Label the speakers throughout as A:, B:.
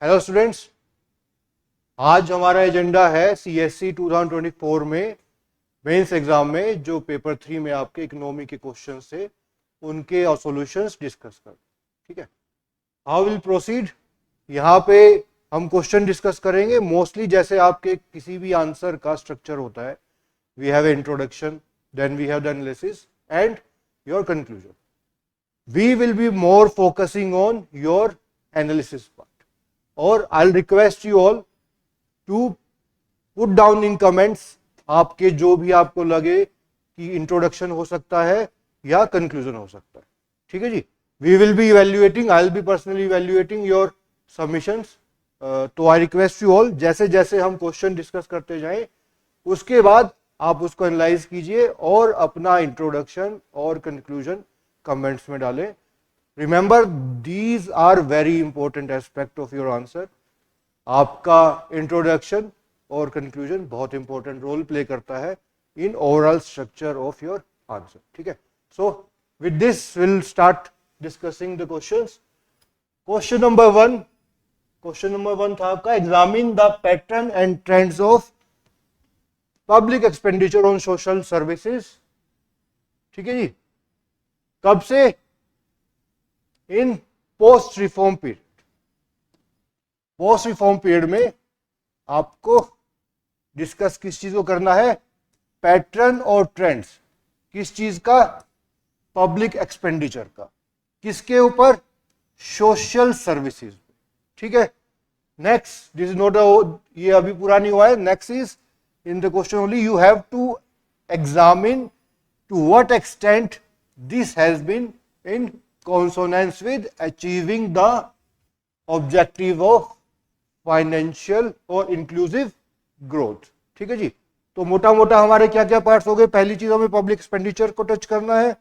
A: Hello students, आज हमारा agenda है सीएससी 2024 में मेंस एग्जाम में जो पेपर 3 में आपके इकोनॉमी के क्वेश्चंस थे उनके और सॉल्यूशंस डिस्कस कर। ठीक है, हाउ विल प्रोसीड। यहाँ पे हम क्वेश्चन डिस्कस करेंगे मोस्टली जैसे आपके किसी भी आंसर का स्ट्रक्चर होता है। We have introduction, then we have the analysis and your conclusion. We will be more focusing on your analysis part, और I'll request you all to put down in comments आपके जो भी आपको लगे कि इंट्रोडक्शन हो सकता है या कंक्लूजन हो सकता है। ठीक है जी, we will be evaluating, I will be personally evaluating your submissions. तो आई रिक्वेस्ट यू ऑल, जैसे जैसे हम क्वेश्चन डिस्कस करते जाएं उसके बाद आप उसको एनालाइज कीजिए और अपना इंट्रोडक्शन और कंक्लूजन कमेंट्स में डालें। Remember, these are very important aspect of your answer. आपका इंट्रोडक्शन और कंक्लूजन बहुत इंपॉर्टेंट रोल प्ले करता है in overall structure of your answer. ठीक है, so with this will start discussing the questions. Question number one था आपका, examine the pattern and trends of public expenditure on social services. ठीक है जी, कब से? In post reform period. Post reform period में आपको डिस्कस किस चीज को करना है? पैटर्न और ट्रेंड्स। किस चीज का? पब्लिक एक्सपेंडिचर का। किसके ऊपर? Social services. ठीक है, नेक्स्ट, दिस इज नॉट ये अभी पूरा नहीं हुआ है। Next is in the question only you have to examine to what extent this has been in consonance with achieving the objective of financial और inclusive growth। ठीक है जी, तो मोटा मोटा हमारे क्या क्या पार्ट्स हो गए? पहली चीज हमें पब्लिक एक्सपेंडिचर को टच करना है,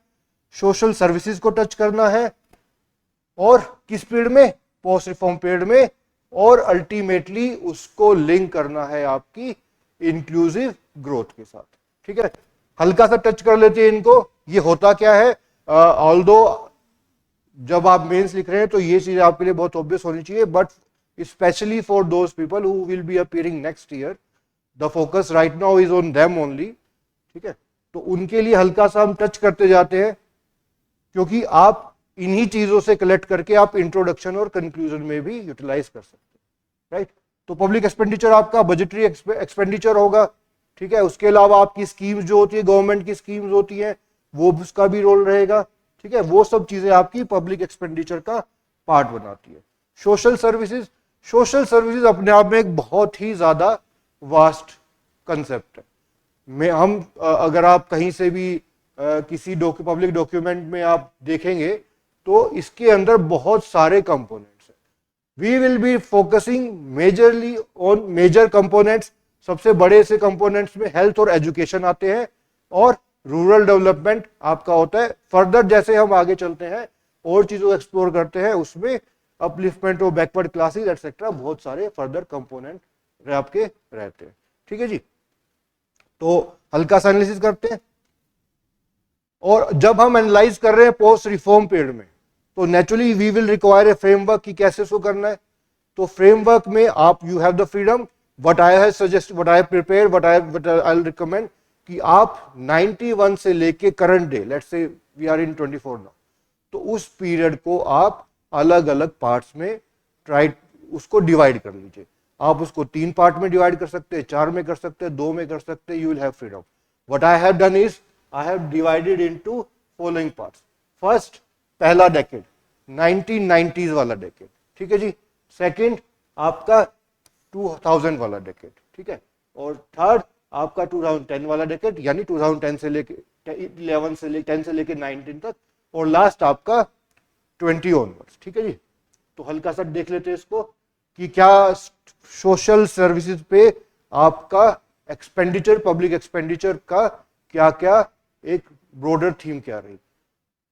A: सोशल सर्विसेज को टच करना है, और किस पीरियड में? पोस्ट रिफॉर्म पीरियड में, और अल्टीमेटली उसको लिंक करना है आपकी इंक्लूसिव ग्रोथ के साथ। ठीक है, हल्का सा टच कर लेते हैं इनको। ये होता क्या है? ऑल्दो जब आप मेंस लिख रहे हैं तो ये चीज आपके लिए बहुत ऑब्वियस होनी चाहिए, but specially for those people who will be appearing next year, the focus right now is on them only. ठीक है, तो उनके लिए हल्का सा हम टच करते जाते हैं, क्योंकि आप इन्हीं चीजों से कलेक्ट करके आप इंट्रोडक्शन और कंक्लूजन में भी यूटिलाइज कर सकते हैं। राइट, तो पब्लिक एक्सपेंडिचर आपका बजटरी एक्सपेंडिचर होगा। ठीक है, उसके अलावा आपकी स्कीम्स जो होती है, गवर्नमेंट की स्कीम्स होती है, वो उसका भी रोल रहेगा। ठीक है, वो सब चीजें आपकी पब्लिक एक्सपेंडिचर का पार्ट बनाती है। सोशल सर्विसेज अपने आप में एक बहुत ही ज्यादा वास्ट कंसेप्ट है। हम अगर आप कहीं से भी किसी पब्लिक डॉक्यूमेंट में आप देखेंगे तो इसके अंदर बहुत सारे कंपोनेंट्स हैं। We will be focusing majorly on major components. सबसे बड़े से कंपोनेंट्स में हेल्थ और एजुकेशन आते हैं, और रूरल डेवलपमेंट आपका होता है। फर्दर जैसे हम आगे चलते हैं और चीजों को एक्सप्लोर करते हैं, उसमें upliftment of backward classes etcetera बहुत सारे फर्दर कंपोनेंट आपके रहते हैं। ठीक है जी, तो हल्का सा एनालिसिस करते हैं। और जब हम एनालाइज कर रहे हैं पोस्ट रिफॉर्म पीरियड में, तो naturally we will require a framework की कैसे इसको करना है। तो फ्रेमवर्क में आप you have the freedom, what I have suggest, what I have prepare, what I will recommend कि आप 91 से लेके current day, let's say we are in 24 now, तो उस पीरियड को आप अलग अलग पार्ट्स में उसको डिवाइड कर लीजिए। आप उसको 3 पार्ट में डिवाइड कर सकते हैं, 4 में कर सकते हैं, 2 में कर सकते हैं। You will have freedom. What I have done is I have divided into following parts. First, पहला डेकेड 1990s वाला डेकेड। ठीक है जी, सेकंड आपका 2000 वाला डेकेड। ठीक है, और थर्ड आपका 2010 वाला डेकेड, यानी 2010 से लेके 11 से लेके 10 से लेके 19 तक, और लास्ट आपका 20 ऑनवर्ड्स। ठीक है जी, तो हल्का सा देख लेते हैं इसको कि क्या सोशल सर्विसेज पे आपका एक्सपेंडिचर, पब्लिक एक्सपेंडिचर का क्या क्या एक ब्रॉडर थीम क्या रही।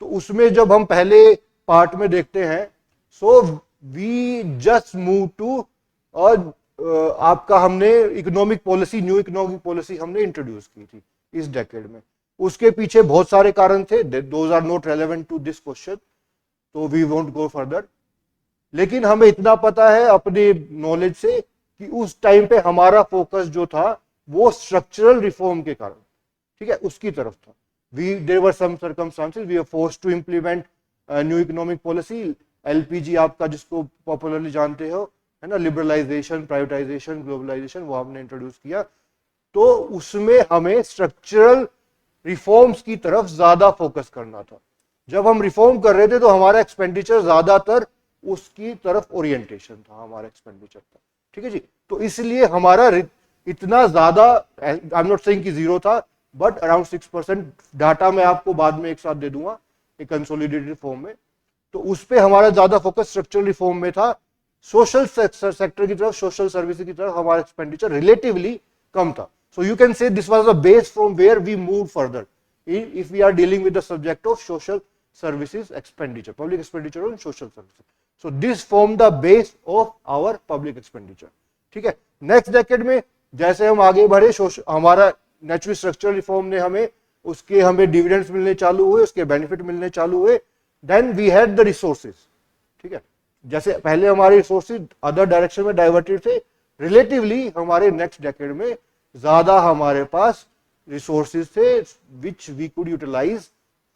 A: तो उसमें जब हम पहले पार्ट में देखते हैं, so we just move to, और आपका हमने economic policy, new economic policy हमने इंट्रोड्यूस की थी इस डेकेड में। उसके पीछे बहुत सारे कारण थे, those are not relevant to this question, तो वी वोंट गो फर्दर। लेकिन हमें इतना पता है अपने नॉलेज से कि उस टाइम पे हमारा फोकस जो था वो स्ट्रक्चरल रिफॉर्म के कारण, ठीक है, उसकी तरफ था। There were some circumstances we are forced to implement new economic policy, LPG आपका जिसको पॉपुलरली जानते हो, है ना, लिबरलाइजेशन, प्राइवेटाइजेशन, ग्लोबलाइजेशन, वो हमने इंट्रोड्यूस किया। तो उसमें हमें स्ट्रक्चरल रिफॉर्म्स की तरफ ज्यादा फोकस करना था। जब हम रिफॉर्म कर रहे थे तो हमारा एक्सपेंडिचर ज्यादातर उसकी तरफ ओरिएंटेशन था, हमारा एक्सपेंडिचर था, ठीक है जी। तो इसलिए हमारा इतना ज्यादा, आई एम नॉट सेइंग कि जीरो था, बट अराउंड 6% डाटा मैं आपको बाद में एक साथ दे दूंगा एक कंसोलिडेटेड फॉर्म में। तो उस पर हमारा ज्यादा फोकस स्ट्रक्चरल रिफॉर्म में था। सोशल सेक्टर की तरफ, सोशल सर्विस की तरफ हमारा एक्सपेंडिचर रिलेटिवली कम था। So you can say this was the base from where we move further if we are dealing with the subject of social services expenditure, public expenditure on social services. So this formed the base of our public expenditure, ठीक है। Next decade में जैसे हम आगे बढ़े, हमारा natural structural reform ने हमें डिविडेंड्स मिलने चालू हुए, उसके बेनिफिट मिलने चालू हुए। Then we had the resources, ठीक है। जैसे पहले हमारे रिसोर्सेज अदर डायरेक्शन में डाइवर्टेड थे, रिलेटिवली हमारे नेक्स्ट डेकेड में ज्यादा हमारे पास रिसोर्सेज थे which we could utilize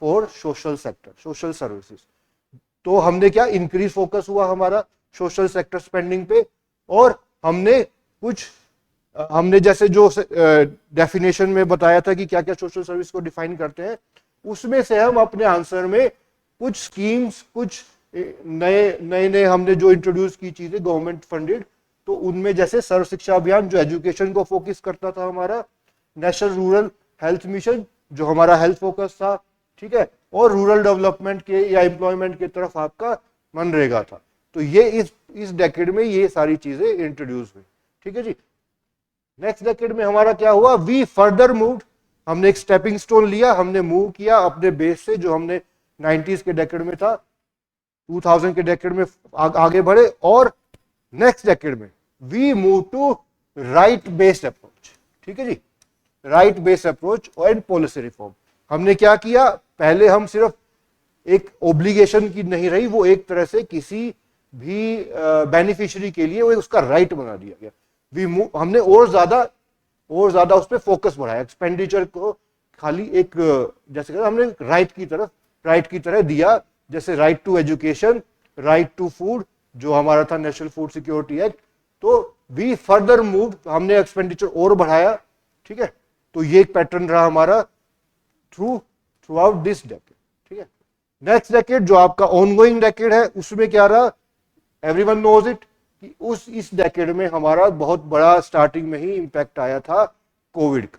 A: for social sector, social services. तो हमने क्या, इंक्रीज फोकस हुआ हमारा सोशल सेक्टर स्पेंडिंग पे। और हमने जैसे जो डेफिनेशन में बताया था कि क्या क्या सोशल सर्विस को डिफाइन करते हैं, उसमें से हम अपने आंसर में कुछ स्कीम्स, कुछ नए हमने जो इंट्रोड्यूस की चीजें गवर्नमेंट फंडेड, तो उनमें जैसे सर्व शिक्षा अभियान जो एजुकेशन को फोकस करता था, हमारा नेशनल रूरल हेल्थ मिशन जो हमारा हेल्थ फोकस था, ठीक है, और रूरल डेवलपमेंट के या एम्प्लॉयमेंट की तरफ आपका मनरेगा था। तो ये इस डेकेड में ये सारी चीजें इंट्रोड्यूस हुई, ठीक है जी। नेक्स्ट डेकेड में हमारा क्या हुआ, वी फर्दर मूव्ड, हमने एक स्टेपिंग स्टोन लिया, हमने मूव किया अपने बेस से जो हमने 90s के डेकेड में था, 2000 के डेकेड में आगे बढ़े। और नेक्स्ट डेकेड में we move to right based approach, ठीक है जी, right based approach and policy reform. हमने क्या किया, पहले हम सिर्फ एक ओब्लिगेशन की नहीं रही, वो एक तरह से किसी भी बेनिफिशियरी के लिए वो उसका राइट बना दिया गया। हमने और ज्यादा उस पर फोकस बढ़ाया, एक्सपेंडिचर को खाली एक जैसे हमने राइट की तरह दिया, जैसे right to education, right to food जो हमारा था नेशनल फूड सिक्योरिटी एक्ट। तो वी फर्दर मूव, हमने एक्सपेंडिचर और बढ़ाया, ठीक है। तो ये एक पैटर्न रहा हमारा थ्रू आउट दिस डेकेड, ठीक है। नेक्स्ट डेकेड जो आपका ऑनगोइंग डेकेड है, उसमें क्या रहा, एवरीवन नोज इट कि इस डेकेड में हमारा बहुत बड़ा स्टार्टिंग में ही इंपैक्ट आया था कोविड का।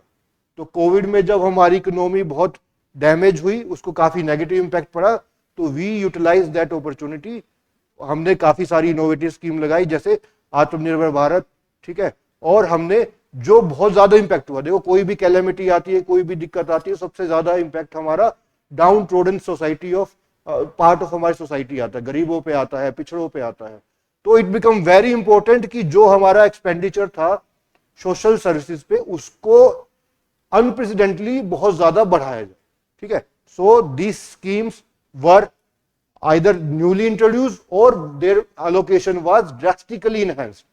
A: तो कोविड में जब हमारी इकोनॉमी बहुत डैमेज हुई, उसको काफी नेगेटिव इंपैक्ट पड़ा, तो वी यूटिलाइज दैट अपॉर्चुनिटी। हमने काफी सारी इनोवेटिव स्कीम लगाई, जैसे आत्मनिर्भर भारत, ठीक है। और हमने जो बहुत ज्यादा इंपैक्ट हुआ, देखो कोई भी कैलेमिटी आती है, कोई भी दिक्कत आती है, सबसे ज्यादा इंपैक्ट हमारा down trodden society of part of हमारी सोसाइटी आता है, गरीबों पे आता है, पिछड़ों पे आता है। तो इट बिकम वेरी इंपॉर्टेंट कि जो हमारा एक्सपेंडिचर था सोशल सर्विसेज पे, उसको अनप्रेसिडेंटली बहुत ज्यादा बढ़ाया जाए, ठीक है। So these schemes were either newly introduced or their allocation was drastically enhanced,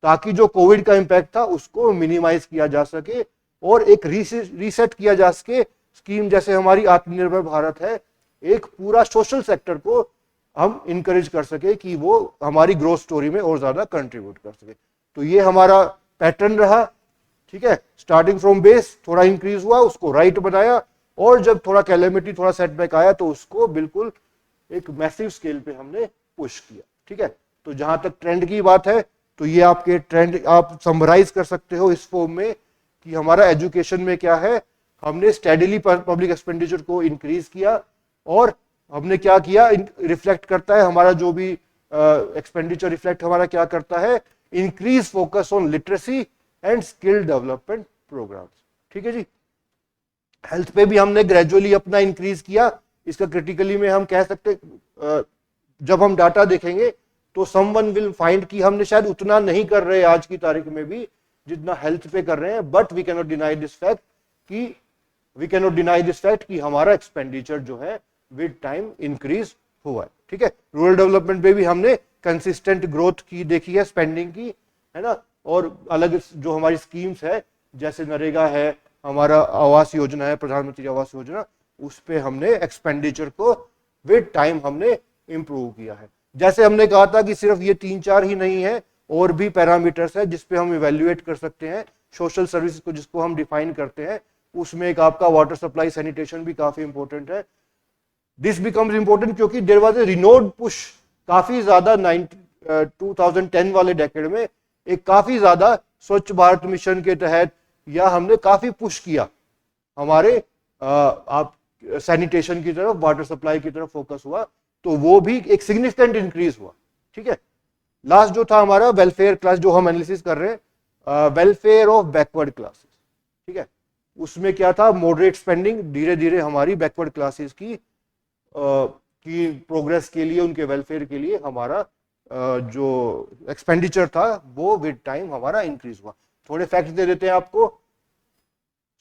A: ताकि जो कोविड का इंपैक्ट था उसको मिनिमाइज किया जा सके और एक रीसेट किया जा सके। स्कीम जैसे हमारी आत्मनिर्भर भारत है, एक पूरा सोशल सेक्टर को हम इंकरेज कर सके कि वो हमारी ग्रोथ स्टोरी में और ज्यादा कंट्रीब्यूट कर सके। तो ये हमारा पैटर्न रहा, ठीक है। स्टार्टिंग फ्रॉम बेस थोड़ा इंक्रीज हुआ, उसको राइट बनाया, और जब थोड़ा कैलेमिटी, थोड़ा सेटबैक आया तो उसको बिल्कुल एक मैसिव स्केल पे हमने पुश किया, ठीक है। तो जहां तक ट्रेंड की बात है, तो ये आपके ट्रेंड आप समराइज कर सकते हो इस फॉर्म में कि हमारा एजुकेशन में क्या है, हमने स्टेडीली पब्लिक एक्सपेंडिचर को इंक्रीज किया। और हमने क्या किया, रिफ्लेक्ट करता है हमारा जो भी एक्सपेंडिचर रिफ्लेक्ट हमारा क्या करता है, increase focus on literacy and skill development programs, ठीक है जी। हेल्थ पे भी हमने ग्रेजुअली अपना इंक्रीज किया। इसका क्रिटिकली में हम कह सकते, जब हम डाटा देखेंगे तो समवन विल फाइंड कि हमने शायद उतना नहीं कर रहे आज की तारीख में भी जितना हेल्थ पे कर रहे हैं, but we can not deny this fact कि हमारा एक्सपेंडिचर जो है विद टाइम इंक्रीज हुआ है, ठीक है। रूरल डेवलपमेंट पे भी हमने कंसिस्टेंट ग्रोथ की देखी है स्पेंडिंग की, है ना। और अलग जो हमारी स्कीम्स है जैसे नरेगा है, हमारा आवास योजना है, प्रधानमंत्री आवास योजना, उस पे हमने एक्सपेंडिचर को विद टाइम हमने इंप्रूव किया है। जैसे हमने कहा था कि सिर्फ ये 3-4 ही नहीं है, और भी पैरामीटर्स है जिसपे हम इवेल्युएट कर सकते हैं सोशल सर्विस को, जिसको हम डिफाइन करते हैं। उसमें एक आपका वाटर सप्लाई सैनिटेशन भी काफी इंपॉर्टेंट है। दिस बिकम्स इंपॉर्टेंट क्योंकि there was a renewed push काफी ज्यादा 2010 वाले डेकेड में, एक काफी ज्यादा स्वच्छ भारत मिशन के तहत, या हमने काफी पुश किया हमारे आप सैनिटेशन की तरफ, वाटर सप्लाई की तरफ फोकस हुआ, तो वो भी एक सिग्निफिकेंट इंक्रीज हुआ। ठीक है। लास्ट जो था हमारा वेलफेयर क्लास, जो हम एनालिसिस कर रहे हैं, वेलफेयर ऑफ बैकवर्ड क्लासेस। ठीक है। उसमें क्या था, मॉडरेट स्पेंडिंग, धीरे धीरे हमारी बैकवर्ड क्लासेस की प्रोग्रेस के लिए, उनके वेलफेयर के लिए हमारा जो एक्सपेंडिचर था वो विद टाइम हमारा इंक्रीज हुआ। थोड़े फैक्ट्स दे देते हैं आपको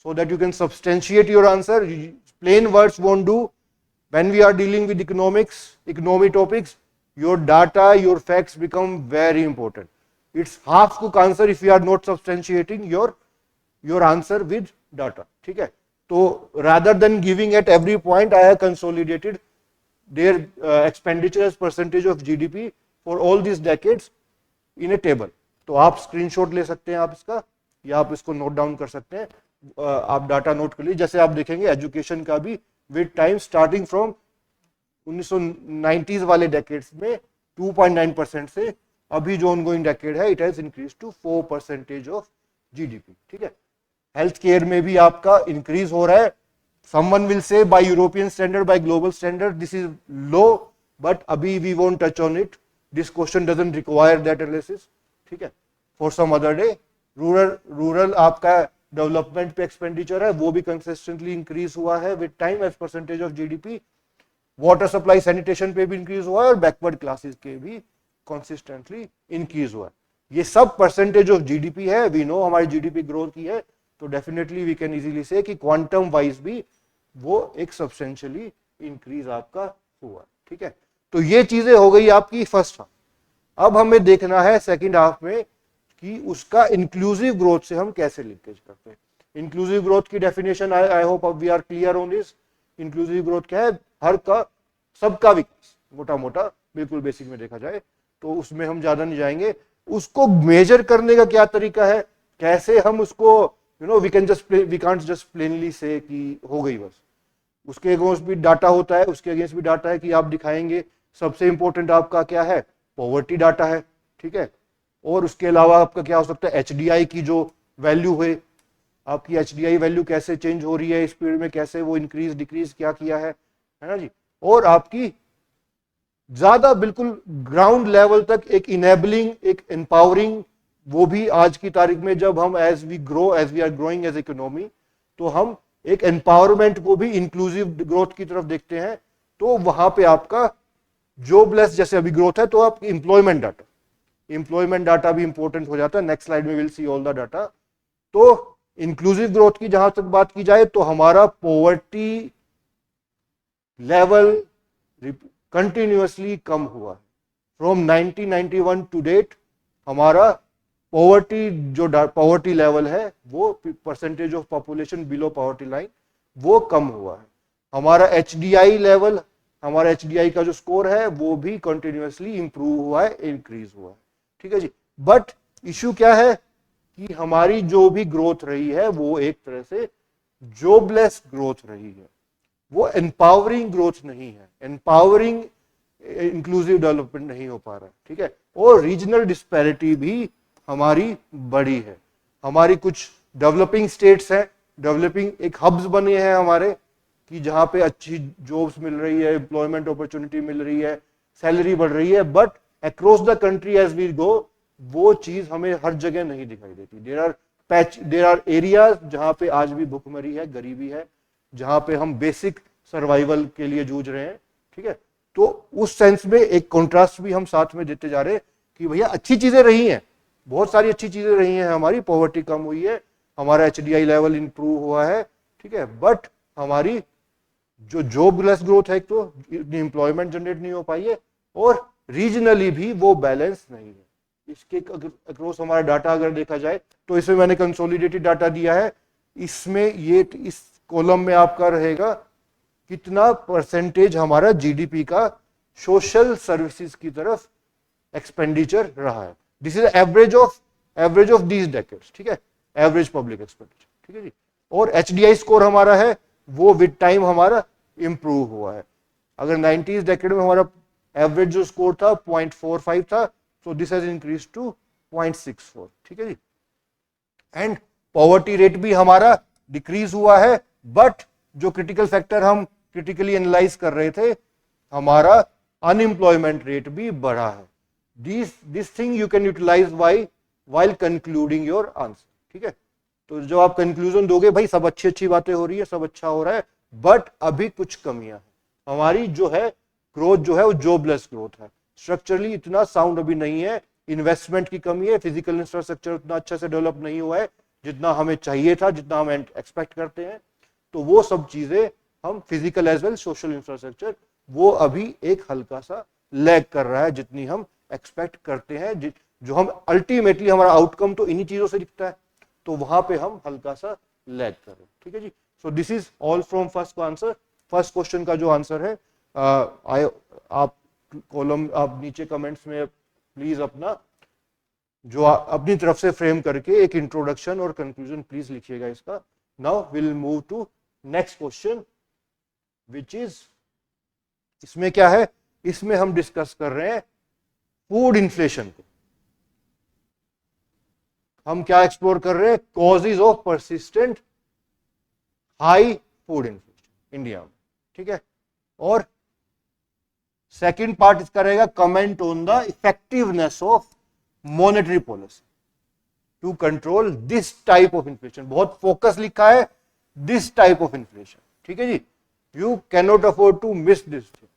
A: so that you can substantiate your answer. Plain words won't do. When we are dealing with economy topics, your data, your facts become very important. It's half cook answer if you are not substantiating your answer with data. ठीक है। तो rather than giving at every point, I have consolidated their expenditure as percentage of GDP for all these decades in a table. तो आप screenshot ले सकते हैं आप इसका, या आप इसको नोट डाउन कर सकते हैं, आप डाटा नोट कर लीजिए। जैसे आप देखेंगे एजुकेशन का भी with time starting from 1990s वाले डेकेड्स में 2.9% से अभी जो ऑनगोइंग डेकेड है, it has increase to 4% of GDP. ठीक है। हेल्थ केयर में भी आपका इंक्रीज हो रहा है। Someone will say by European standard, by global standard this is low, but अभी we won't touch on it, this question doesn't require that analysis. ठीक है, for some other day. Rural आपका डेवलपमेंट पे expenditure है, वो भी consistently increase हुआ है with time as percentage of GDP. Water supply sanitation पे भी इंक्रीज हुआ है, और बैकवर्ड क्लासेस के भी कंसिस्टेंटली इंक्रीज हुआ है। ये सब परसेंटेज ऑफ जीडीपी है। वी नो हमारी जीडीपी ग्रोथ की है, तो डेफिनेटली वी कैन इजीली से कि क्वांटम वाइज भी वो एक सब्सटेंशियली इंक्रीज आपका हुआ। ठीक है, तो ये चीजें हो गई आपकी फर्स्ट हाफ। अब हमें देखना है सेकेंड हाफ में कि उसका इंक्लूसिव ग्रोथ से हम कैसे लिंकेज करते हैं। इंक्लूसिव ग्रोथ की डेफिनेशन आई होप अब we are clear on this. Inclusive growth क्या है, हर का सबका विकास, मोटा मोटा बिल्कुल बेसिक में देखा जाए तो उसमें हम ज्यादा नहीं जाएंगे। उसको मेजर करने का क्या तरीका है, कैसे हम उसको वी कांट जस्ट प्लेनली से कि हो गई बस। उसके अगेंस्ट भी डाटा होता है, उसके अगेंस्ट भी डाटा है कि आप दिखाएंगे। सबसे इंपॉर्टेंट आपका क्या है, पॉवर्टी डाटा है। ठीक है, और उसके अलावा आपका क्या हो सकता है, एचडीआई की जो वैल्यू है, आपकी एचडीआई वैल्यू कैसे चेंज हो रही है इस पीरियड में, कैसे वो इंक्रीज डिक्रीज क्या किया है ना जी। और आपकी ज्यादा बिल्कुल ग्राउंड लेवल तक एक इनेबलिंग, एक एम्पावरिंग, वो भी आज की तारीख में जब हम as we are growing as economy, तो हम एक एम्पावरमेंट को भी इंक्लूसिव ग्रोथ की तरफ देखते हैं। तो वहां पे आपका जॉबलेस जैसे अभी ग्रोथ है, तो आप एम्प्लॉयमेंट डाटा भी इंपॉर्टेंट हो जाता है। नेक्स्ट स्लाइड में will see all the data. तो इंक्लूसिव ग्रोथ की जहां तक बात की जाए तो हमारा पॉवर्टी लेवल कंटिन्यूअसली कम हुआ है। फ्रॉम 1991 टू डेट हमारा पॉवर्टी लेवल है, वो percentage of population below poverty line, वो कम हुआ है। हमारा एचडीआई लेवल, हमारा एचडीआई का जो स्कोर है वो भी कंटिन्यूअसली इंप्रूव हुआ है, इंक्रीज हुआ है। ठीक है जी। बट इश्यू क्या है कि हमारी जो भी ग्रोथ रही है वो एक तरह से जॉबलेस ग्रोथ रही है, वो एम्पावरिंग ग्रोथ नहीं है, एम्पावरिंग इंक्लूसिव डेवलपमेंट नहीं हो पा रहा है। ठीक है, और रीजनल डिस्पैरिटी भी हमारी बड़ी है। हमारी कुछ डेवलपिंग स्टेट्स हैं, डेवलपिंग एक हब्स बने हैं हमारे, कि जहां पे अच्छी जॉब्स मिल रही है, एम्प्लॉयमेंट अपॉर्चुनिटी मिल रही है, सैलरी बढ़ रही है, but across the country as we go वो चीज हमें हर जगह नहीं दिखाई देती। देयर आर एरियाज जहां पे आज भी भुखमरी है, गरीबी है, जहां पे हम बेसिक सर्वाइवल के लिए जूझ रहे हैं। ठीक है, तो उस सेंस में एक कॉन्ट्रास्ट भी हम साथ में देते जा रहे हैं कि भैया अच्छी चीजें रही हैं, बहुत सारी अच्छी चीजें रही हैं, हमारी पॉवर्टी कम हुई है, हमारा एचडीआई लेवल इंप्रूव हुआ है। ठीक है, बट हमारी जो जॉबलेस ग्रोथ है, एक तो एम्प्लॉयमेंट जनरेट नहीं हो पाई है, और रीजनली भी वो बैलेंस नहीं है। इसके अक्रॉस हमारा डाटा अगर देखा जाए तो इसमें मैंने कंसोलिडेटेड डाटा दिया है, इसमें ये इस कॉलम में आपका रहेगा कितना परसेंटेज हमारा जीडीपी का सोशल सर्विसेज की तरफ एक्सपेंडिचर रहा है। This is average of these decades, ठीक है, एवरेज पब्लिक एक्सपेंडिचर, ठीक है जी। और एचडीआई स्कोर हमारा है वो विद टाइम हमारा इंप्रूव हुआ है। अगर 90s डेकेड में हमारा एवरेज जो स्कोर था 0.45 था, so this has increase to 0.64, ठीक है जी। एंड पॉवर्टी रेट भी हमारा डिक्रीज हुआ है, बट जो क्रिटिकल फैक्टर हम क्रिटिकली एनालाइज कर रहे थे, हमारा अनएम्प्लॉयमेंट रेट भी बढ़ा है। This thing you can utilize while concluding your answer, ठीक है। तो जो आप कंक्लूजन दोगे, भाई सब अच्छी बातें हो रही है, सब अच्छा हो रहा है, बट अभी कुछ कमियां हैं। हमारी जो है ग्रोथ जो है वो जॉबलेस ग्रोथ है, स्ट्रक्चरली इतना साउंड अभी नहीं है, इन्वेस्टमेंट की कमी है, फिजिकल इंफ्रास्ट्रक्चर उतना अच्छा से डेवलप नहीं हुआ है जितना हमें चाहिए था, जितना हम एक्सपेक्ट करते हैं। तो वो सब चीजें हम physical as well social infrastructure वो अभी एक हल्का सा लैग कर रहा है जितनी हम एक्सपेक्ट करते हैं, जो हम अल्टीमेटली हमारा आउटकम तो इन्हीं चीजों से दिखता है, तो वहां पे हम हल्का सा लैग कर रहे हैं, ठीक है जी। So this is all from first answer. First question का जो आंसर है आप कॉलम आप नीचे कमेंट्स में प्लीज अपना जो अपनी तरफ से फ्रेम करके एक इंट्रोडक्शन और कंक्लूजन प्लीज लिखिएगा इसका। Now will move to next question which is, इसमें क्या है, इसमें हम डिस्कस कर रहे हैं फूड इन्फ्लेशन को। हम क्या एक्सप्लोर कर रहे हैं, causes of persistent high food inflation India में, ठीक है। और सेकंड पार्ट इसका रहेगा comment on the effectiveness of monetary policy to control this type of inflation. बहुत फोकस लिखा है दिस टाइप ऑफ इन्फ्लेशन, ठीक है जी। You can not afford to miss this thing.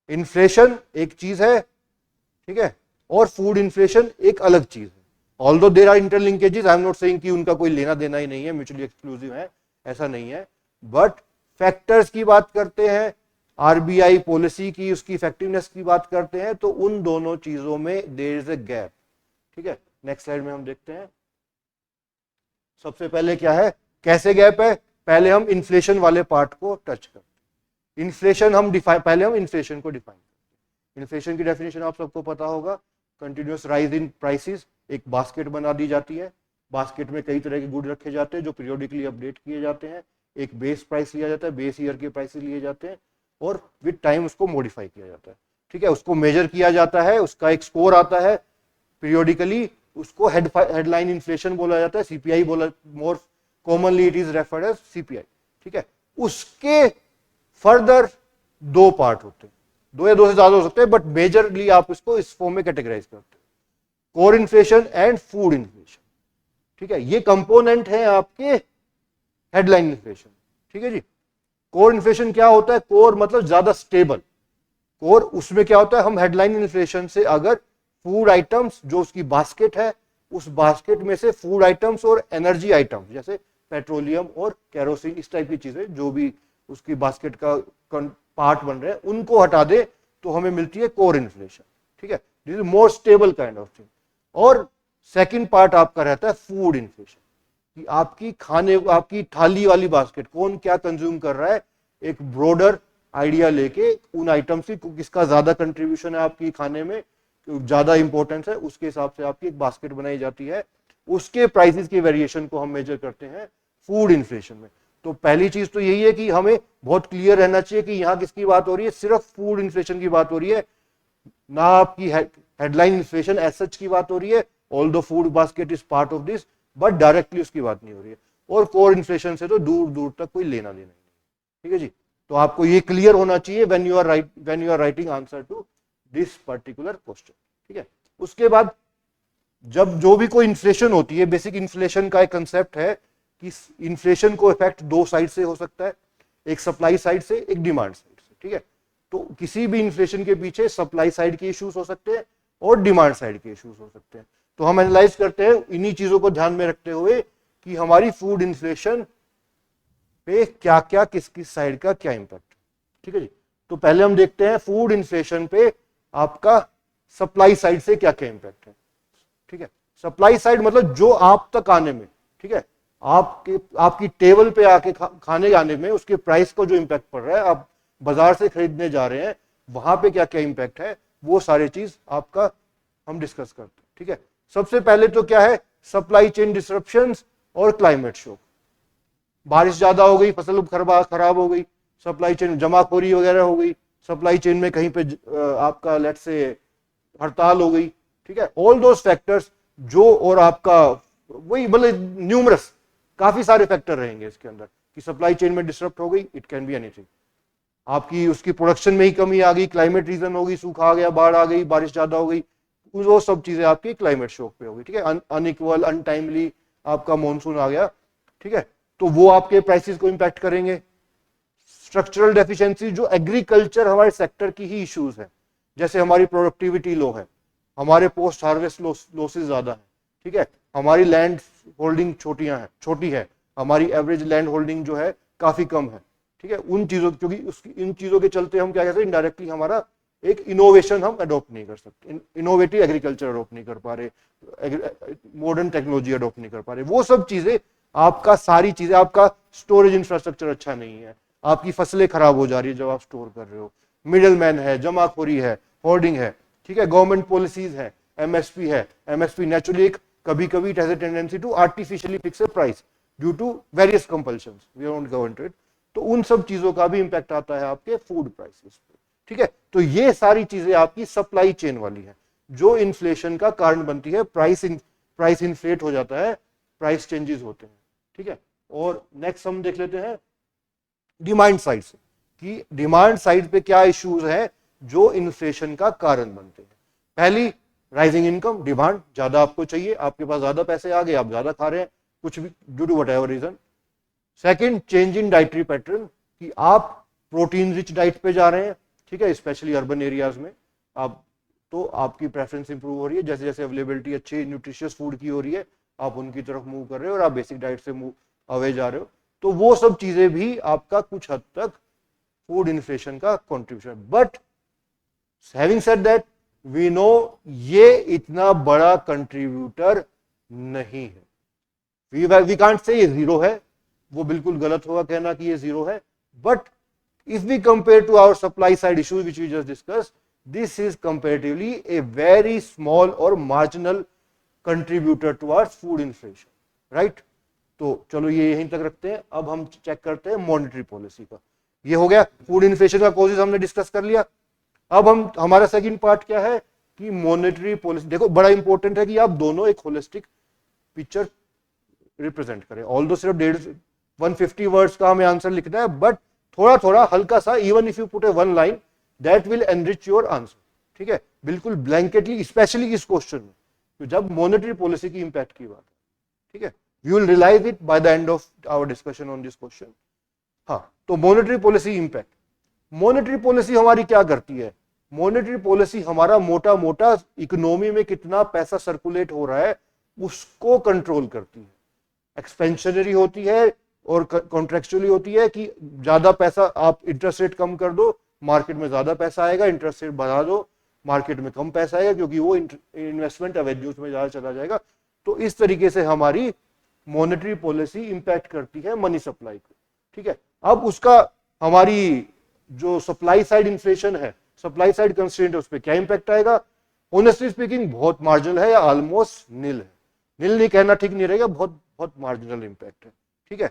A: Inflation एक चीज है, ठीक है, और फूड इन्फ्लेशन एक अलग चीज है। Although there are interlinkages, I am not saying कि उनका कोई लेना देना ही नहीं है, म्यूचुअली एक्सक्लूसिव है, ऐसा नहीं है। बट फैक्टर्स की बात करते हैं, आरबीआई पॉलिसी की, उसकी इफेक्टिवनेस की बात करते हैं, तो उन दोनों चीजों में देयर इज अ गैप, ठीक है। नेक्स्ट स्लाइड में हम देखते हैं। सबसे पहले क्या है, कैसे गैप है, पहले हम इन्फ्लेशन वाले पार्ट को टच करते हैं। इन्फ्लेशन हम पहले हम इन्फ्लेशन को डिफाइन करते हैं। इन्फ्लेशन की डेफिनेशन आप सबको पता होगा, कंटिन्यूअस राइज इन प्राइसेस। एक बास्केट बना दी जाती है, बास्केट में कई तरह के गुड रखे जाते हैं जो पीरियोडिकली अपडेट किए जाते हैं। एक बेस प्राइस लिया जाता है, बेस ईयर के प्राइसेस लिए जाते हैं, और विद टाइम उसको मॉडिफाई किया जाता है, ठीक है। उसको मेजर किया जाता है, उसका एक स्कोर आता है पीरियोडिकली, उसको हेडलाइन इन्फ्लेशन बोला जाता है, सीपीआई बोला, more commonly it is referred as CPI, ठीक है। उसके फर्दर दो पार्ट होते हैं, दो या दो से ज्यादा हो सकते हैं, बट मेजरली आप इसको इस फॉर्म में कैटेगराइज करते हैं, core inflation and food inflation, ठीक है। ये कंपोनेंट है आपके हेडलाइन इन्फ्लेशन, ठीक है जी। कोर इन्फ्लेशन क्या होता है, कोर मतलब ज्यादा स्टेबल। कोर उसमें क्या होता है, हम हेडलाइन इन्फ्लेशन से अगर फूड आइटम्स जो उसकी बास्केट है, उस बास्केट में से फूड आइटम्स और एनर्जी आइटम्स जैसे पेट्रोलियम और केरोसिन, इस टाइप की चीजें जो भी उसकी बास्केट का पार्ट बन रहे हैं, उनको हटा दे तो हमें मिलती है कोर इन्फ्लेशन, ठीक है। This is more stable kind of thing. और सेकंड पार्ट आपका रहता है फूड इन्फ्लेशन, कि आपकी खाने, आपकी थाली वाली बास्केट, कौन क्या कंज्यूम कर रहा है, एक ब्रॉडर आइडिया लेके उन आइटम्स की किसका ज्यादा कंट्रीब्यूशन है आपकी खाने में, ज्यादा इंपॉर्टेंस है, उसके हिसाब से आपकी एक बास्केट बनाई जाती है। उसके प्राइसेस के वेरिएशन को हम मेजर करते हैं फूड इन्फ्लेशन में। तो पहली चीज तो यही है कि हमें बहुत क्लियर रहना चाहिए कि यहां किसकी बात हो रही है, सिर्फ फूड इन्फ्लेशन की बात हो रही है, ना आपकी हेडलाइन इन्फ्लेशन एज सच की बात हो रही है, although food basket is part of this, but directly उसकी बात नहीं हो रही है। और कोर इन्फ्लेशन से तो दूर दूर तक कोई लेना देना नहीं, ठीक है जी। तो आपको ये क्लियर होना चाहिए when you are writing answer to this particular question, ठीक है। उसके बाद जब जो भी कोई इन्फ्लेशन होती है, बेसिक इन्फ्लेशन का एक कंसेप्ट है कि इन्फ्लेशन को इफेक्ट दो साइड से हो सकता है, एक सप्लाई साइड से, एक डिमांड साइड से, ठीक है। तो किसी भी इन्फ्लेशन के पीछे सप्लाई साइड के इश्यूज हो सकते हैं और डिमांड साइड के इश्यूज हो सकते हैं। तो हम एनालाइज करते हैं इन्हीं चीजों को ध्यान में रखते हुए कि हमारी फूड इन्फ्लेशन पे क्या क्या किस किस साइड का क्या इंपैक्ट, ठीक है जी। तो पहले हम देखते हैं फूड इन्फ्लेशन पे आपका सप्लाई साइड से क्या क्या इंपैक्ट है। ठीक है, सप्लाई साइड मतलब जो आप तक आने में, ठीक है, आपकी टेबल पे आके खाने आने में उसके प्राइस को जो इंपैक्ट पड़ रहा है, आप बाजार से खरीदने जा रहे हैं वहां पे क्या क्या इंपैक्ट है, वो सारी चीज आपका हम डिस्कस करते हैं। ठीक है, सबसे पहले तो क्या है, सप्लाई चेन डिसरप्शंस और क्लाइमेट शॉक। बारिश ज्यादा हो गई, फसल खराब हो गई, सप्लाई चेन जमाखोरी वगैरह हो गई, सप्लाई चेन में कहीं पे आपका लेट्स से हड़ताल हो गई। ठीक है, ऑल दोस फैक्टर्स जो, और आपका वही मतलब न्यूमरस काफी सारे फैक्टर रहेंगे इसके अंदर कि सप्लाई चेन में डिसरप्ट हो गई, इट कैन बी एनीथिंग, आपकी उसकी प्रोडक्शन में ही कमी आ गई, क्लाइमेट रीजन होगी, सूखा आ गया, बाढ़ आ गई, बारिश ज्यादा हो गई, वो सब चीजें आपकी क्लाइमेट शॉक पे होगी। ठीक है, अनइक्वल अनटाइमली आपका मॉनसून आ गया, ठीक है, तो वो आपके प्राइसेस को इंपैक्ट करेंगे। स्ट्रक्चरल डेफिशिएंसी जो एग्रीकल्चर हमारे सेक्टर की ही इश्यूज है, जैसे हमारी प्रोडक्टिविटी लो है, हमारे पोस्ट हार्वेस्ट लॉसेस ज्यादा है, ठीक है, हमारी लैंड होल्डिंग छोटी है, हमारी एवरेज लैंड होल्डिंग जो है काफी कम है। ठीक है, उन चीजों, क्योंकि इन चीजों के चलते हम क्या कहते हैं, इनडायरेक्टली हमारा एक इनोवेशन हम अडॉप्ट नहीं कर सकते, इनोवेटिव एग्रीकल्चर अडॉप्ट नहीं कर पा रहे, मॉडर्न टेक्नोलॉजी अडॉप्ट नहीं कर पा रहे, वो सब चीजें आपका, सारी चीजें, आपका स्टोरेज इंफ्रास्ट्रक्चर अच्छा नहीं है, आपकी फसलें खराब हो जा रही है जब आप स्टोर कर रहे हो, मिडिल मैन है, जमाखोरी है, होर्डिंग है, ठीक है, गवर्नमेंट पॉलिसीज है, एमएसपी है, एमएसपी नेचुरली एक कभी कभी it has a tendency to artificially fix a price due to various compulsions we don't govern it, तो उन सब चीजों का भी इंपैक्ट आता है आपके फूड प्राइसेस पे। ठीक है, तो ये सारी चीजें आपकी सप्लाई चेन वाली है जो इन्फ्लेशन का कारण बनती है, प्राइस इन्फ्लेट हो जाता है, प्राइस चेंजेस होते हैं। ठीक है, और नेक्स्ट हम देख लेते हैं डिमांड साइड से कि डिमांड साइड पे क्या इश्यूज है जो इन्फ्लेशन का कारण बनते हैं। पहली, राइजिंग इनकम, डिमांड ज्यादा आपको चाहिए, आपके पास ज्यादा पैसे आ गए, आप ज्यादा खा रहे हैं, कुछ भी due to whatever reason. Second, change in dietary pattern कि आप प्रोटीन रिच डाइट पे जा रहे हैं, ठीक है, स्पेशली अर्बन एरियाज में आप, तो आपकी प्रेफरेंस इंप्रूव हो रही है, जैसे जैसे अवेलेबिलिटी अच्छी न्यूट्रिशियस फूड की हो रही है आप उनकी तरफ मूव कर रहे हो और आप बेसिक डाइट से मूव अवे जा रहे हो, तो वो सब चीजें भी आपका कुछ हद तक फूड इन्फ्लेशन का contribution. But having said that we know ये इतना बड़ा कंट्रीब्यूटर नहीं है, वी कांट से ये जीरो है, वो बिल्कुल गलत होगा कहना कि ये जीरो है, but if we compare to our supply side issues which we just discussed, this is comparatively a very small or marginal contributor towards food inflation, right? तो चलो ये यहीं तक रखते हैं, अब हम चेक करते हैं मॉनेटरी पॉलिसी का। ये हो गया फूड इन्फ्लेशन का कॉजेज हमने डिस्कस कर लिया। अब हम, हमारा सेकंड पार्ट क्या है कि मॉनेटरी पॉलिसी, देखो बड़ा इंपॉर्टेंट है कि आप दोनों एक होलिस्टिक पिक्चर रिप्रेजेंट करें, ऑल्दो सिर्फ 150 वर्ड्स का हमें आंसर लिखना है, बट थोड़ा थोड़ा हल्का सा, even if you put a one line that will enrich your answer. ठीक है, बिल्कुल ब्लैंकेटली, स्पेशली इस क्वेश्चन में, तो जब मॉनेटरी पॉलिसी की इंपैक्ट की बात है, ठीक है, we will realize it by the end of our discussion on this question. हाँ, तो monetary policy impact, monetary policy हमारी क्या करती है, मॉनेटरी पॉलिसी हमारा मोटा मोटा इकोनॉमी में कितना पैसा सर्कुलेट हो रहा है उसको कंट्रोल करती है। एक्सपेंशनरी होती है और कॉन्ट्रेक्चुअली होती है कि ज्यादा पैसा, आप इंटरेस्ट रेट कम कर दो, मार्केट में ज्यादा पैसा आएगा, इंटरेस्ट रेट बढ़ा दो, मार्केट में कम पैसा आएगा क्योंकि वो इन्वेस्टमेंट एवेन्यूज में ज्यादा चला जाएगा। तो इस तरीके से हमारी मॉनेटरी पॉलिसी इंपैक्ट करती है मनी सप्लाई को। ठीक है, अब उसका, हमारी जो सप्लाई साइड इन्फ्लेशन है, सप्लाई साइड कंस्ट्रेंट है, उस पर क्या इंपैक्ट आएगा? ऑनेस्टली स्पीकिंग बहुत मार्जिनल है या ऑलमोस्ट नील है। नील नहीं कहना ठीक नहीं रहेगा, बहुत बहुत मार्जिनल इंपैक्ट है। ठीक है,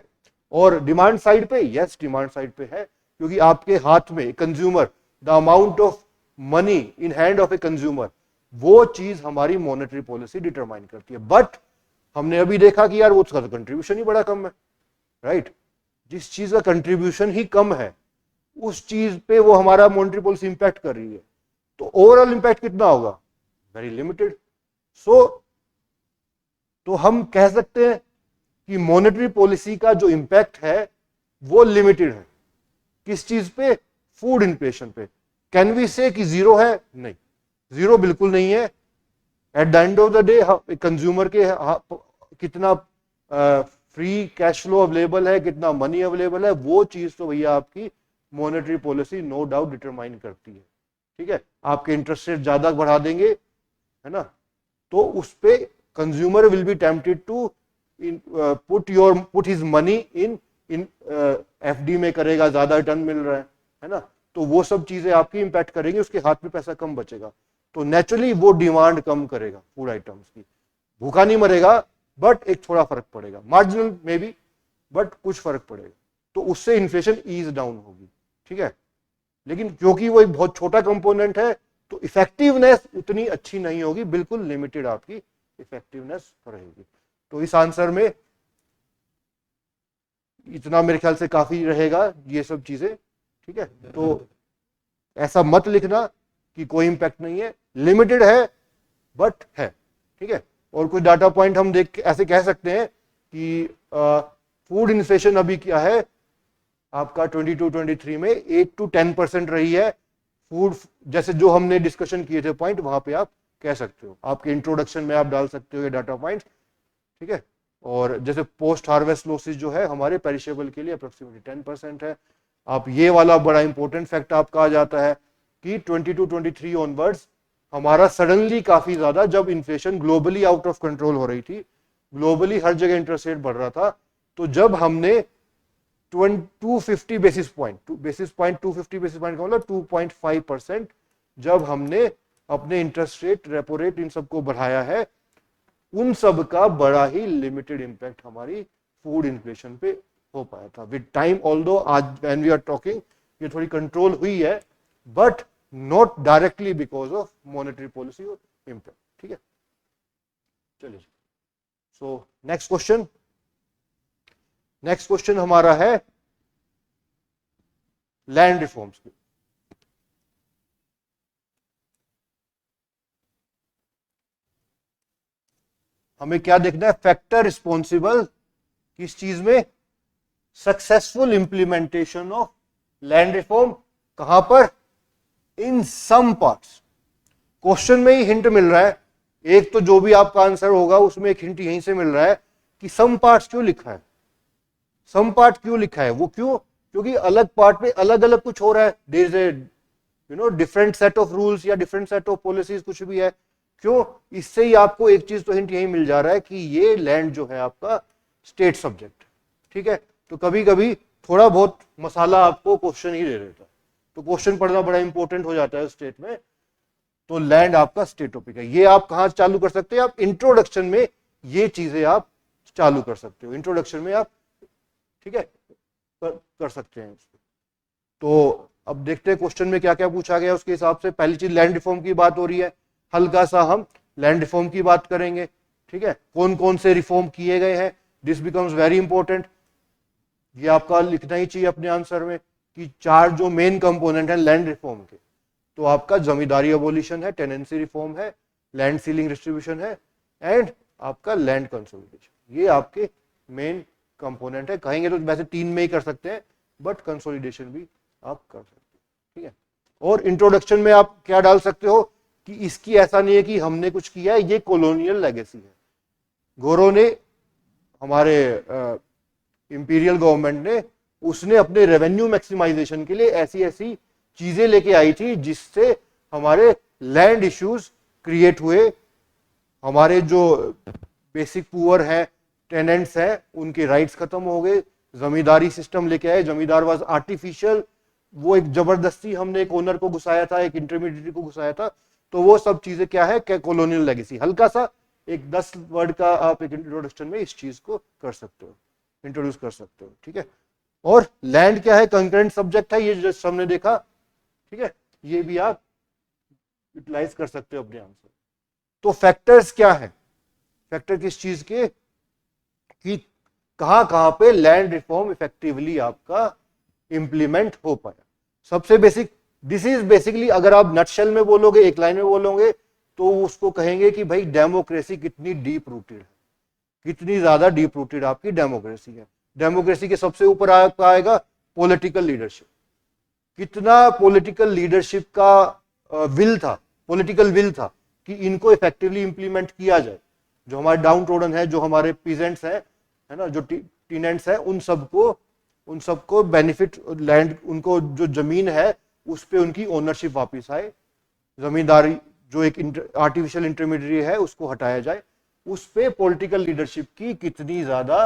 A: और डिमांड साइड पे, यस डिमांड साइड पे है, क्योंकि आपके हाथ में consumer, the amount of money in hand of a consumer, वो चीज हमारी मॉनेटरी पॉलिसी डिटरमाइन करती है। बट हमने अभी देखा कि यार वो उसका कंट्रीब्यूशन ही बड़ा कम है, राइट? जिस चीज का कंट्रीब्यूशन ही कम है उस चीज पे वो हमारा मॉनेटरी पॉलिसी इंपैक्ट कर रही है, तो ओवरऑल इंपैक्ट कितना होगा? Very limited. तो हम कह सकते हैं कि मॉनेटरी पॉलिसी का जो इंपैक्ट है वो लिमिटेड है। किस चीज पे? फूड इन्फ्लेशन पे। कैन वी से कि जीरो है? नहीं, जीरो बिल्कुल नहीं है। At the end of the day consumer के कितना फ्री कैश फ्लो अवेलेबल है, कितना मनी अवेलेबल है, वो चीज तो भैया आपकी monetary policy no doubt determine करती है। ठीक है, आपके इंटरेस्ट रेट ज्यादा बढ़ा देंगे, है ना, तो उस पे consumer will be tempted to put his money in FD में करेगा, ज्यादा रिटर्न मिल रहा है ना, तो वो सब चीजें आपकी इंपैक्ट करेंगी, उसके हाथ में पैसा कम बचेगा, तो नेचुरली वो डिमांड कम करेगा फूड आइटम्स की। भूखा नहीं मरेगा, बट एक थोड़ा फर्क पड़ेगा, मार्जिनल मे बी, बट कुछ फर्क पड़ेगा, तो उससे इन्फ्लेशन ईज डाउन होगी। ठीक है, लेकिन क्योंकि वो एक बहुत छोटा कंपोनेंट है, तो इफेक्टिवनेस उतनी अच्छी नहीं होगी, बिल्कुल लिमिटेड आपकी इफेक्टिवनेस रहेगी। तो इस आंसर में इतना मेरे ख्याल से काफी रहेगा, ये सब चीजें। ठीक है, तो ऐसा मत लिखना कि कोई इंपैक्ट नहीं है, लिमिटेड है बट है। ठीक है, और कुछ डाटा पॉइंट हम देख के ऐसे कह सकते हैं कि फूड इन्फ्लेशन अभी क्या है आपका 22-23 में 8 to 10% रही है। फूड जैसे जो हमने डिस्कशन किए थे पॉइंट, वहां पे आप कह सकते हो, आपके इंट्रोडक्शन में आप डाल सकते हो ये डाटा पॉइंट। ठीक है, और जैसे पोस्ट हार्वेस्ट लॉसेस जो है हमारे पेरिशेबल के लिए अप्रोक्सीमेटली 10% है। आप ये वाला बड़ा इंपॉर्टेंट फैक्ट आपका आ जाता है कि 22-23 ऑनवर्ड्स हमारा सडनली काफी ज्यादा, जब inflation globally out of control हो रही थी, ग्लोबली हर जगह इंटरेस्ट रेट बढ़ रहा था, तो जब हमने 250 बेसिस पॉइंट 250 बेसिस पॉइंट का मतलब 2.5%, जब हमने अपने इंटरेस्ट रेट, रेपो रेट, इन सबको बढ़ाया है, उन सब का बड़ा ही लिमिटेड इंपैक्ट हमारी फूड इन्फ्लेशन पे हो पाया था। विद टाइम ऑल्दो आज व्हेन वी आर टॉकिंग ये थोड़ी कंट्रोल हुई है, but not directly because of monetary policy और इंपैक्ट। ठीक है, चलिए, सो नेक्स्ट क्वेश्चन हमारा है लैंड रिफॉर्म्स की। हमें क्या देखना है, फैक्टर रिस्पॉन्सिबल किस चीज में, successful implementation of land reform. कहां पर, इन सम पार्ट्स। क्वेश्चन में ही हिंट मिल रहा है, एक तो जो भी आपका आंसर होगा उसमें एक हिंट यहीं से मिल रहा है कि सम पार्ट्स क्यों लिखा है, सम पार्ट क्यों लिखा है, वो क्यों, क्योंकि अलग पार्ट में अलग अलग कुछ हो रहा है, there is a different set of rules या डिफरेंट सेट ऑफ पॉलिसीज, कुछ भी है, क्यों, इससे ही आपको एक चीज तो हिंट यही मिल जा रहा है कि ये लैंड जो है आपका स्टेट सब्जेक्ट। ठीक है, तो कभी कभी थोड़ा बहुत मसाला आपको क्वेश्चन ही दे देता है, तो क्वेश्चन पढ़ना बड़ा इंपॉर्टेंट हो जाता है स्टेट में। तो लैंड आपका स्टेट टॉपिक है, ये आप कहां चालू कर सकते हैं, आप इंट्रोडक्शन में ये चीजें आप चालू कर सकते हो, इंट्रोडक्शन में आप, ठीक है, कर सकते हैं। तो अब देखते हैं क्वेश्चन में क्या क्या पूछा गया, उसके हिसाब से पहली चीज लैंड रिफॉर्म की बात हो रही है, हल्का सा हम लैंड रिफॉर्म की बात करेंगे। ठीक है, कौन कौन से रिफॉर्म किए गए हैं, दिस बिकम्स वेरी इंपॉर्टेंट, ये आपका लिखना ही चाहिए अपने आंसर में कि चार जो मेन कंपोनेंट है लैंड रिफॉर्म के, तो आपका जमींदारी अबोलिशन है, टेनेंसी रिफॉर्म है, लैंड सीलिंग डिस्ट्रीब्यूशन है, एंड आपका लैंड कंसोलिडेशन। ये आपके मेन कंपोनेंट है, कहेंगे तो वैसे तीन में ही कर सकते हैं, बट कंसोलिडेशन भी आप कर सकते हैं। ठीक है, और इंट्रोडक्शन में आप क्या डाल सकते हो कि इसकी ऐसा नहीं है कि हमने कुछ किया है, ये कॉलोनियल लेगेसी है, गोरो ने, हमारे इंपीरियल गवर्नमेंट ने, उसने अपने रेवेन्यू मैक्सिमाइजेशन के लिए ऐसी ऐसी चीजें लेके आई थी जिससे हमारे लैंड इश्यूज क्रिएट हुए, हमारे जो बेसिक पुअर हैं, टेनेंट्स हैं, उनके राइट्स खत्म हो गए, जमींदारी सिस्टम लेके आए, जमींदार वाज आर्टिफिशियल, वो एक जबरदस्ती हमने एक ओनर को घुसाया था, एक इंटरमीडिएट को घुसाया था, तो वो सब चीजें क्या है, क्या कॉलोनियल लेगेसी। हल्का सा एक 10 वर्ड का आप एक इंट्रोडक्शन में इस चीज को कर सकते हो, इंट्रोड्यूस कर सकते हो। ठीक है, और लैंड क्या है, कंकरेंट सब्जेक्ट है, ये जस्ट हमने देखा। ठीक है, ये भी आप यूटिलाइज कर सकते हो अपने आंसर। तो फैक्टर्स क्या है, फैक्टर किस चीज के, कि कहां कहां पे लैंड रिफॉर्म इफेक्टिवली आपका इंप्लीमेंट हो पाया। सबसे बेसिक, दिस इज बेसिकली, अगर आप नटशेल में बोलोगे, एक लाइन में बोलोगे, तो उसको कहेंगे कि भाई डेमोक्रेसी कितनी डीप रूटेड है, कितनी ज्यादा डीप रूटेड आपकी डेमोक्रेसी है। डेमोक्रेसी के सबसे ऊपर आएगा पॉलिटिकल लीडरशिप, कितना पॉलिटिकल लीडरशिप का विल था, पॉलिटिकल विल था कि इनको इफेक्टिवली इंप्लीमेंट किया जाए। जो हमारे डाउन ट्रोडन है, जो हमारे पीजेंट्स हैं, है ना, जो टीनेंट्स हैं, उन सबको उन सबको बेनिफिट, लैंड, उनको जो जमीन है उस पे उनकी ओनरशिप वापस आए, जमींदारी जो एक आर्टिफिशियल इंटरमीडिएट है उसको हटाया जाए, उस पे पॉलिटिकल लीडरशिप की कितनी ज्यादा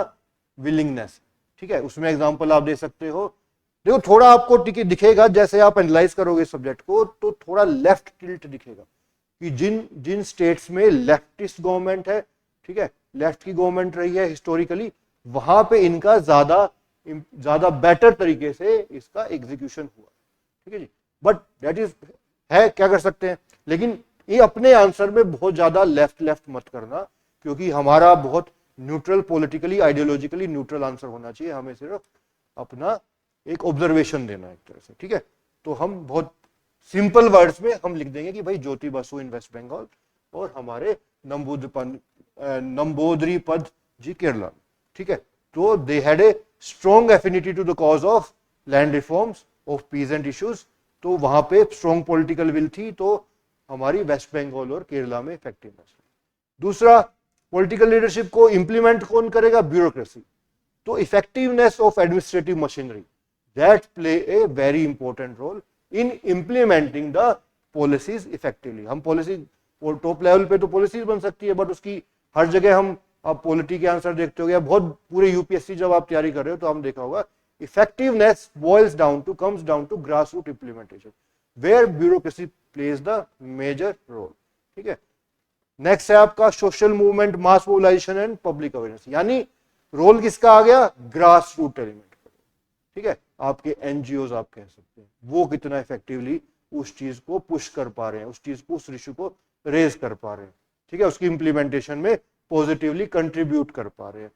A: विलिंगनेस, ठीक है। उसमें एग्जांपल आप दे सकते हो, देखो थोड़ा आपको दिखेगा जैसे आप एनालाइज करोगे सब्जेक्ट को तो थोड़ा लेफ्ट टिल्ट दिखेगा कि जिन जिन स्टेट्स में लेफ्टिस्ट गवर्नमेंट है, ठीक है, लेफ्ट की गवर्नमेंट रही है हिस्टोरिकली, वहां पे इनका ज्यादा बेटर तरीके से इसका एग्जीक्यूशन हुआ, ठीक है जी। बट दैट इज है, क्या कर सकते हैं, लेकिन ये अपने आंसर में बहुत ज्यादा लेफ्ट लेफ्ट मत करना, क्योंकि हमारा बहुत neutral, politically ideologically neutral answer होना चाहिए, हमें सिर्फ अपना एक ऑब्जर्वेशन देना है एक तरह से, ठीक है। तो हम बहुत सिंपल वर्ड्स में हम लिख देंगे कि भाई ज्योति बसु इन वेस्ट बंगाल और हमारे नंबूदरी पद जी केरला, ठीक है। तो they had a strong affinity to the cause of land reforms of peasant issues, तो वहां पे स्ट्रॉन्ग पॉलिटिकल विल थी, तो हमारी वेस्ट बंगाल और केरला में इफेक्टिवनेस। दूसरा, पॉलिटिकल लीडरशिप को इंप्लीमेंट कौन करेगा, ब्यूरोक्रेसी। तो effectiveness of administrative machinery that play a very important role in implementing the policies effectively. हम पॉलिसी टॉप लेवल पे तो पॉलिसीज बन सकती है, बट उसकी हर जगह हम, आप पॉलिटी के आंसर देखते हो या बहुत पूरे यूपीएससी जब आप तैयारी कर रहे हो तो हम देखा होगा, effectiveness boils down to, comes down to grass root implementation where bureaucracy plays the major role, ठीक है। नेक्स्ट है आपका social movement, mass mobilization and public awareness, यानी रोल किसका आ गया, ग्रास रूट एलिमेंट, ठीक है। आपके एनजीओज आप कह सकते हैं, वो कितना इफेक्टिवली उस चीज को पुश कर पा रहे हैं, उस चीज को, उस इश्यू को रेज कर पा रहे हैं, ठीक है, उसकी इंप्लीमेंटेशन में पॉजिटिवली कंट्रीब्यूट कर पा रहे हैं।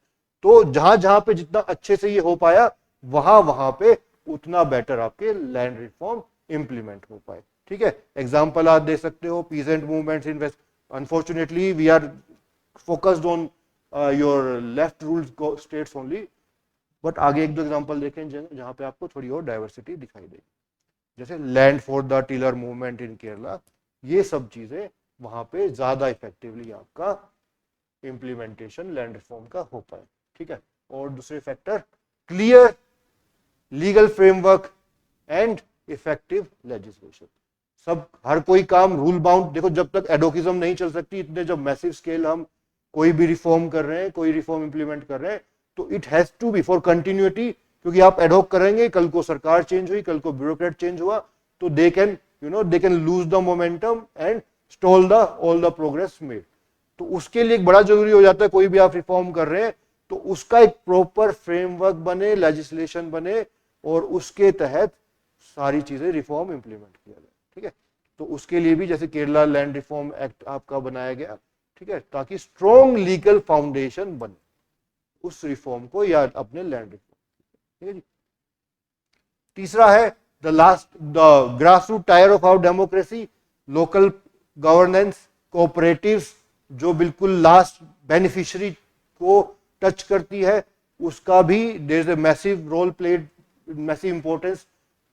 A: तो जहां जहां पे जितना अच्छे से ये हो पाया, वहां वहां पे उतना बेटर आपके लैंड रिफॉर्म इंप्लीमेंट हो पाए, ठीक है। एग्जांपल आप दे सकते हो, peasant movements in West, unfortunately we are focused on your left ruled states only, but आगे एक दो एग्जांपल देखें जहां पे आपको थोड़ी और डाइवर्सिटी दिखाई देगी, जैसे land for the tiller movement in Kerala, ये सब चीजें वहां पे ज्यादा इफेक्टिवली आपका इंप्लीमेंटेशन लैंड रिफॉर्म का हो पाए, ठीक है। और दूसरे factor, clear legal framework and effective legislation. सब, हर कोई काम रूल बाउंड, देखो जब तक एडोकिज्म नहीं चल सकती, इतने जब मैसिव स्केल हम कोई भी रिफॉर्म कर रहे हैं, कोई रिफॉर्म इंप्लीमेंट कर रहे हैं, तो it has to be for continuity, क्योंकि आप एडोक करेंगे, कल को सरकार चेंज हुई, कल को ब्यूरोक्रेट चेंज हुआ, तो they can they can lose the momentum and stall the all the progress made. तो उसके लिए एक बड़ा जरूरी हो जाता है, कोई भी आप रिफॉर्म कर रहे हैं तो उसका एक प्रॉपर फ्रेमवर्क बने, लेजिस्लेशन बने, और उसके तहत सारी चीजें रिफॉर्म इंप्लीमेंट किया जाए, ठीक है। तो उसके लिए भी जैसे केरला लैंड रिफॉर्म एक्ट आपका बनाया गया, ठीक है, ताकि स्ट्रॉन्ग लीगल फाउंडेशन बने उस रिफॉर्म को या अपने लैंड रिफॉर्म, ठीक है जी। तीसरा है the grass root tier of our democracy, local governance, cooperatives, जो बिल्कुल लास्ट बेनिफिशियरी को टच करती है, उसका भी there is a massive role played, massive importance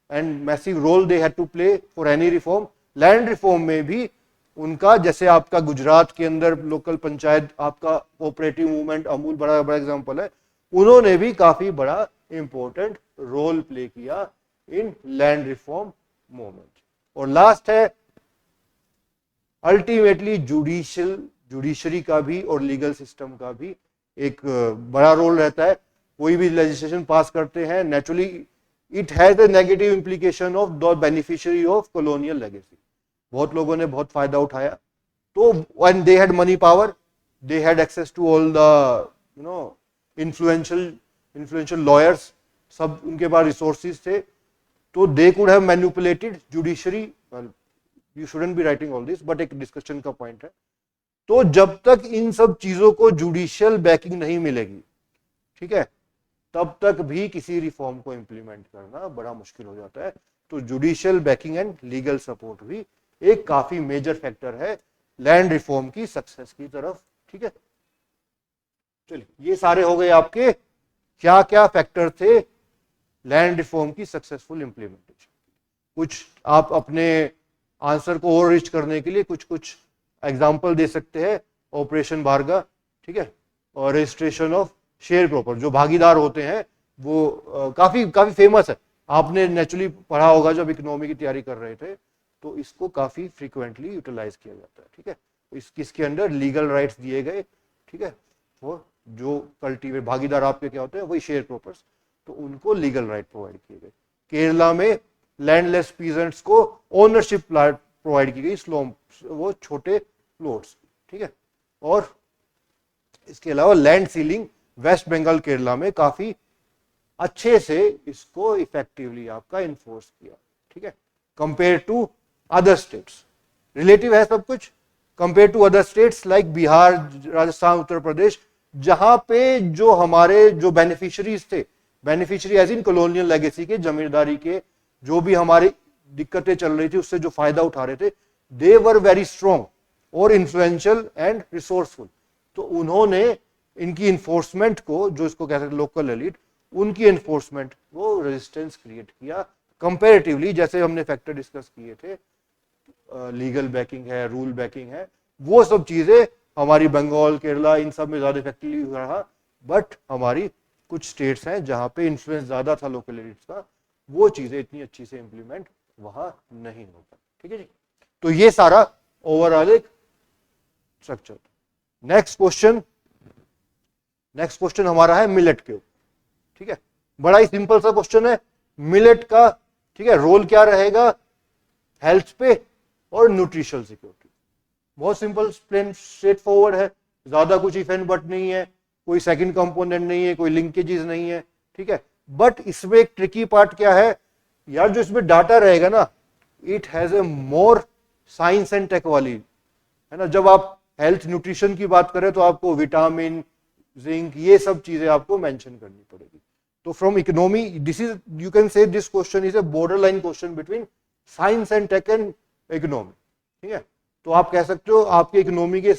A: and massive role they had to play for any reform. Land reform में भी उनका, जैसे आपका गुजरात के अंदर लोकल पंचायत, आपका कोऑपरेटिव मूवमेंट, अमूल बड़ा बड़ा एग्जांपल है, उन्होंने भी काफी बड़ा इंपॉर्टेंट रोल प्ले किया इन लैंड रिफॉर्म मूवमेंट। और लास्ट है अल्टीमेटली जुडिशरी का भी और लीगल सिस्टम का भी एक बड़ा रोल रहता है। कोई भी लेजिस्लेशन पास करते हैं, naturally it has a negative implication of the beneficiary of colonial legacy. बहुत लोगों ने बहुत फायदा उठाया, तो when they had money power, they had access to all the influential lawyers, सब उनके पास रिसोर्सेज थे, तो they could have manipulated judiciary. You shouldn't be writing all this, but एक डिस्कशन का पॉइंट है। तो जब तक इन सब चीजों को जुडिशियल बैकिंग नहीं मिलेगी, ठीक है, तब तक भी किसी रिफॉर्म को इंप्लीमेंट करना बड़ा मुश्किल हो जाता है। तो judicial backing and legal support भी एक काफी मेजर फैक्टर है लैंड रिफॉर्म की सक्सेस की तरफ, ठीक है। चलिए, ये सारे हो गए आपके क्या क्या फैक्टर थे लैंड रिफॉर्म की सक्सेसफुल इंप्लीमेंटेशन। कुछ आप अपने आंसर को और रिच करने के लिए कुछ कुछ एग्जाम्पल दे सकते हैं, ऑपरेशन भार्गा, ठीक है, और रजिस्ट्रेशन ऑफ शेयर प्रॉपर, जो भागीदार होते हैं वो काफी काफी फेमस है, आपने नेचुरली पढ़ा होगा जब इकोनॉमी की तैयारी कर रहे थे, तो इसको काफी फ्रीक्वेंटली यूटिलाइज किया जाता है। ठीक है, इसके अंदर लीगल राइट्स दिए गए। ठीक है, वो जो कल्टीवेट भागीदार आपके क्या होते हैं, वही शेयर क्रॉपर्स, तो उनको लीगल राइट प्रोवाइड किए गए। केरला में लैंडलेस पीजेंट्स को ओनरशिप प्रोवाइड की गई, स्लॉम, वो छोटे प्लॉट्स। ठीक है, और इसके अलावा land ceiling West Bengal Kerala में काफी अच्छे से इसको इफेक्टिवली आपका इन्फोर्स किया। ठीक है, compare to other states, relative है सब कुछ, compare to other states like Bihar, Rajasthan, Uttar Pradesh, जहां पे जो हमारे जो बेनिफिशियरीज थे, beneficiary as in colonial legacy के, जमींदारी के, जो भी हमारी दिक्कतें चल रही थी उससे जो फायदा उठा रहे थे, दे वर वेरी स्ट्रॉन्ग और इन्फ्लुएंशियल एंड रिसोर्सफुल। तो उन्होंने इनकी इन्फोर्समेंट को, जो इसको कहते हैं लोकल एलिट, उनकी एनफोर्समेंट को रेजिस्टेंस क्रिएट किया कंपैरेटिवली। जैसे हमने फैक्टर डिस्कस किए थे, लीगल बैकिंग है, रूल बैकिंग है, वो सब चीजें हमारी बंगाल, केरला, इन सब में ज्यादा इफेक्टिवली रहा। बट हमारी कुछ स्टेट्स हैं जहां पे इन्फ्लुएंस ज्यादा था लोकल एलिट्स का, वो चीजें इतनी अच्छी से इंप्लीमेंट वहां नहीं हो पाई। ठीक है जी, तो ये सारा ओवरऑल एक स्ट्रक्चर। नेक्स्ट क्वेश्चन हमारा है मिलेट के ऊपर। ठीक है, बड़ा ही सिंपल सा क्वेश्चन है मिलेट का। ठीक है, रोल क्या रहेगा हेल्थ पे और न्यूट्रिशनल सिक्योरिटी। बहुत सिंपल, प्लेन, स्ट्रेट फॉरवर्ड है, ज्यादा कुछ इफ एंड बट नहीं है, कोई सेकंड कंपोनेंट नहीं है, कोई लिंकेजेस नहीं है। ठीक है, बट इसमें एक ट्रिकी पार्ट क्या है यार, जो इसमें डाटा रहेगा ना, it has a more science and tech वाली, है ना। जब आप हेल्थ न्यूट्रिशन की बात करें तो आपको विटामिन, जिंक, ये सब चीजें आपको मेंशन करनी पड़ेगी। तो from economy, this is, you can say this question is a border line question between science and tech and economy. ठीक है, तो आप कह सकते हो आपके इकोनॉमी के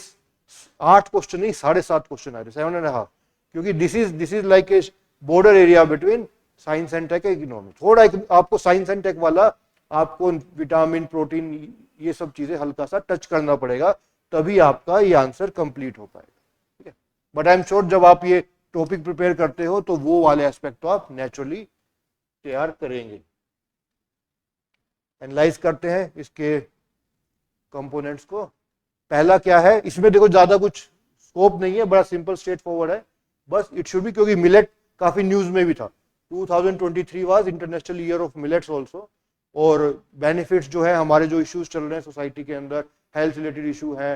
A: 8 क्वेश्चन नहीं, 7.5 क्वेश्चन आ रहे, 7.5, क्योंकि this is like a border area between science and tech economy. थोड़ा आपको साइंस एंड टेक वाला, आपको विटामिन, प्रोटीन, ये सब चीजें हल्का सा टच करना पड़ेगा, तभी आपका ये आंसर कंप्लीट हो पाएगा। ठीक है, बट आई एम श्योर जब आप ये टॉपिक प्रिपेयर करते हो तो वो वाले एस्पेक्ट तो आप नेचुरली तैयार करेंगे। एनालाइज करते हैं इसके कंपोनेंट्स को। पहला क्या है, इसमें देखो ज्यादा कुछ स्कोप नहीं है, बड़ा सिंपल स्ट्रेट फॉरवर्ड है, बस इट शुड बी, क्योंकि मिलेट काफी न्यूज में भी था। 2023 was international year of millets also, और बेनिफिट्स जो है, हमारे जो इश्यूज चल रहे हैं सोसाइटी के अंदर, हेल्थ रिलेटेड इशू है,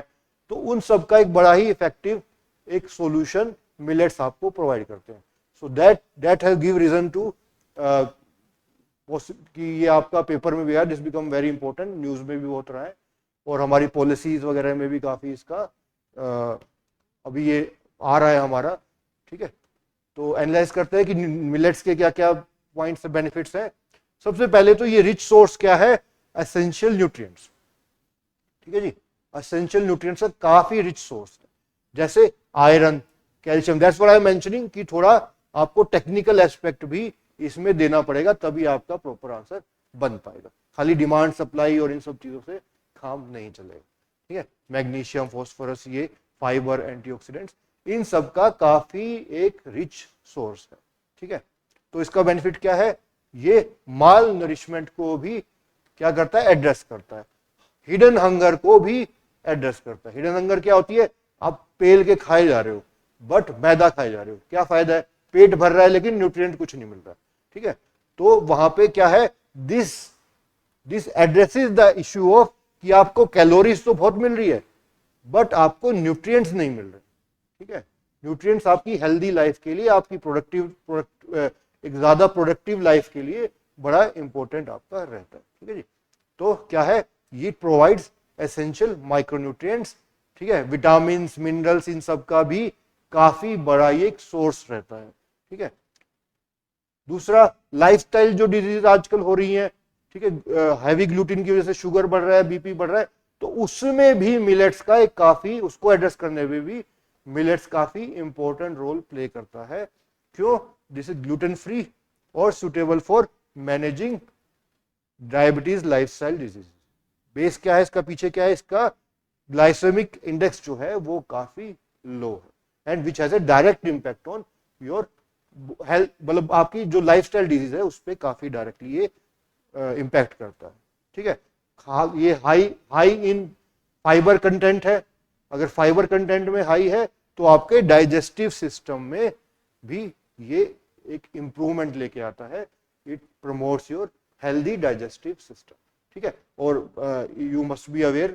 A: तो उन सब का एक बड़ा ही इफेक्टिव एक सॉल्यूशन मिलेट्स आपको प्रोवाइड करते हैं। So that has give reason to कि ये आपका पेपर में भी है, this become very important, news में भी बहुत रहा है, और हमारी पॉलिसीज वगैरह में भी काफी इसका अभी ये आ रहा है हमारा। ठीक है, तो एनालाइज करते हैं कि मिलेट्स के क्या क्या पॉइंट्स बेनिफिट्स हैं। सबसे पहले तो ये रिच सोर्स क्या है, एसेंशियल न्यूट्रिएंट्स। ठीक है जी, एसेंशियल न्यूट्रिएंट्स का काफी रिच सोर्स है, जैसे iron, calcium. That's what I am mentioning कि थोड़ा आपको टेक्निकल एस्पेक्ट भी इसमें देना पड़ेगा, तभी आपका प्रॉपर आंसर बन पाएगा। खाली डिमांड, सप्लाई और इन सब चीजों से काम नहीं चलेगा। ठीक है, मैग्नीशियम, फास्फोरस, ये फाइबर, एंटीऑक्सीडेंट्स, इन सब का काफी एक रिच सोर्स है। ठीक है, तो इसका बेनिफिट क्या है, ये माल नरिशमेंट को भी क्या करता है, एड्रेस करता है। हिडन हंगर को भी एड्रेस करता है। हिडन हंगर क्या होती है, आप पेल के खाए जा रहे हो बट मैदा खाए जा रहे हो, क्या फायदा है, पेट भर रहा है लेकिन न्यूट्रिएंट कुछ नहीं मिल रहा। ठीक है, तो वहां पे क्या है, this addresses the issue of कि आपको कैलोरीज तो बहुत मिल रही है बट आपको न्यूट्रिएंट्स नहीं मिल रहे। ठीक है, न्यूट्रिएंट्स आपकी हेल्दी लाइफ के लिए, आपकी एक ज्यादा प्रोडक्टिव लाइफ के लिए बड़ा इंपॉर्टेंट आपका रहता है। ठीक है जी, तो क्या है, ये प्रोवाइड्स एसेंशियल माइक्रोन्यूट्रिएंट्स। ठीक है, विटामिन, मिनरल्स, इन सब का भी काफी बड़ा ये एक सोर्स रहता है। ठीक है, दूसरा, लाइफस्टाइल जो डिजीज आजकल हो रही है, ठीक है, हैवी ग्लूटीन की वजह से शुगर बढ़ रहा है, बीपी बढ़ रहा है, तो उसमें भी मिलेट्स का एक काफी, उसको एड्रेस करने में भी मिलेट्स काफी इंपॉर्टेंट रोल प्ले करता है। क्यों, दिस इज ग्लूटेन फ्री और suitable for managing diabetes, lifestyle disease. Base क्या है इसका, पीछे क्या है, इसका ग्लाइसेमिक इंडेक्स जो है वो काफी लो है, and which has a direct impact on your health मतलब आपकी जो लाइफस्टाइल डिजीज है उस पर काफी डायरेक्टली ये इम्पैक्ट करता है। ठीक है, ये high high in fibre content है। अगर फाइबर कंटेंट में हाई है तो आपके डाइजेस्टिव सिस्टम में भी ये एक इंप्रूवमेंट लेके आता है। It promotes your healthy digestive system. ठीक है, और यू मस्ट बी अवेयर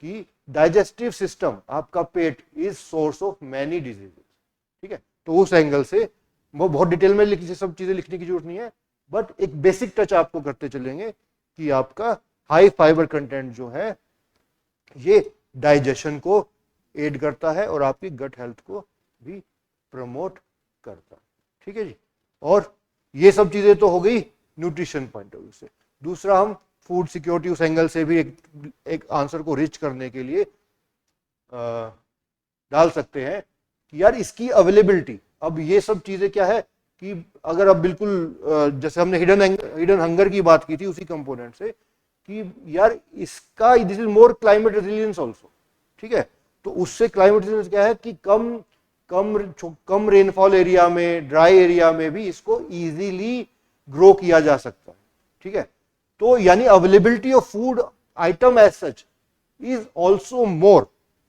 A: कि डाइजेस्टिव सिस्टम, आपका पेट, is source of many diseases. ठीक है, तो उस एंगल से वो बहुत डिटेल में सब चीजें लिखने की जरूरत नहीं है, बट एक बेसिक टच आपको करते चलेंगे कि आपका हाई फाइबर कंटेंट जो है ये डाइजेशन को एड करता है और आपकी गट हेल्थ को भी प्रमोट करता है। ठीक है जी, और ये सब चीजें तो हो गई न्यूट्रिशन पॉइंट ऑफ व्यू से। दूसरा, हम फूड सिक्योरिटी उस एंगल से भी एक आंसर को रिच करने के लिए डाल सकते हैं कि यार इसकी अवेलेबिलिटी, अब ये सब चीजें क्या है कि अगर अब बिल्कुल जैसे हमने हिडन हंगर की बात की थी उसी कंपोनेंट से कि यार इसका this is more climate resilience also. ठीक है, तो उससे क्लाइमेट रेजिलियंस क्या है कि कम रेनफॉल एरिया में, ड्राई एरिया में भी इसको इजीली ग्रो किया जा सकता है। ठीक है, तो यानी availability of food item as such is also more,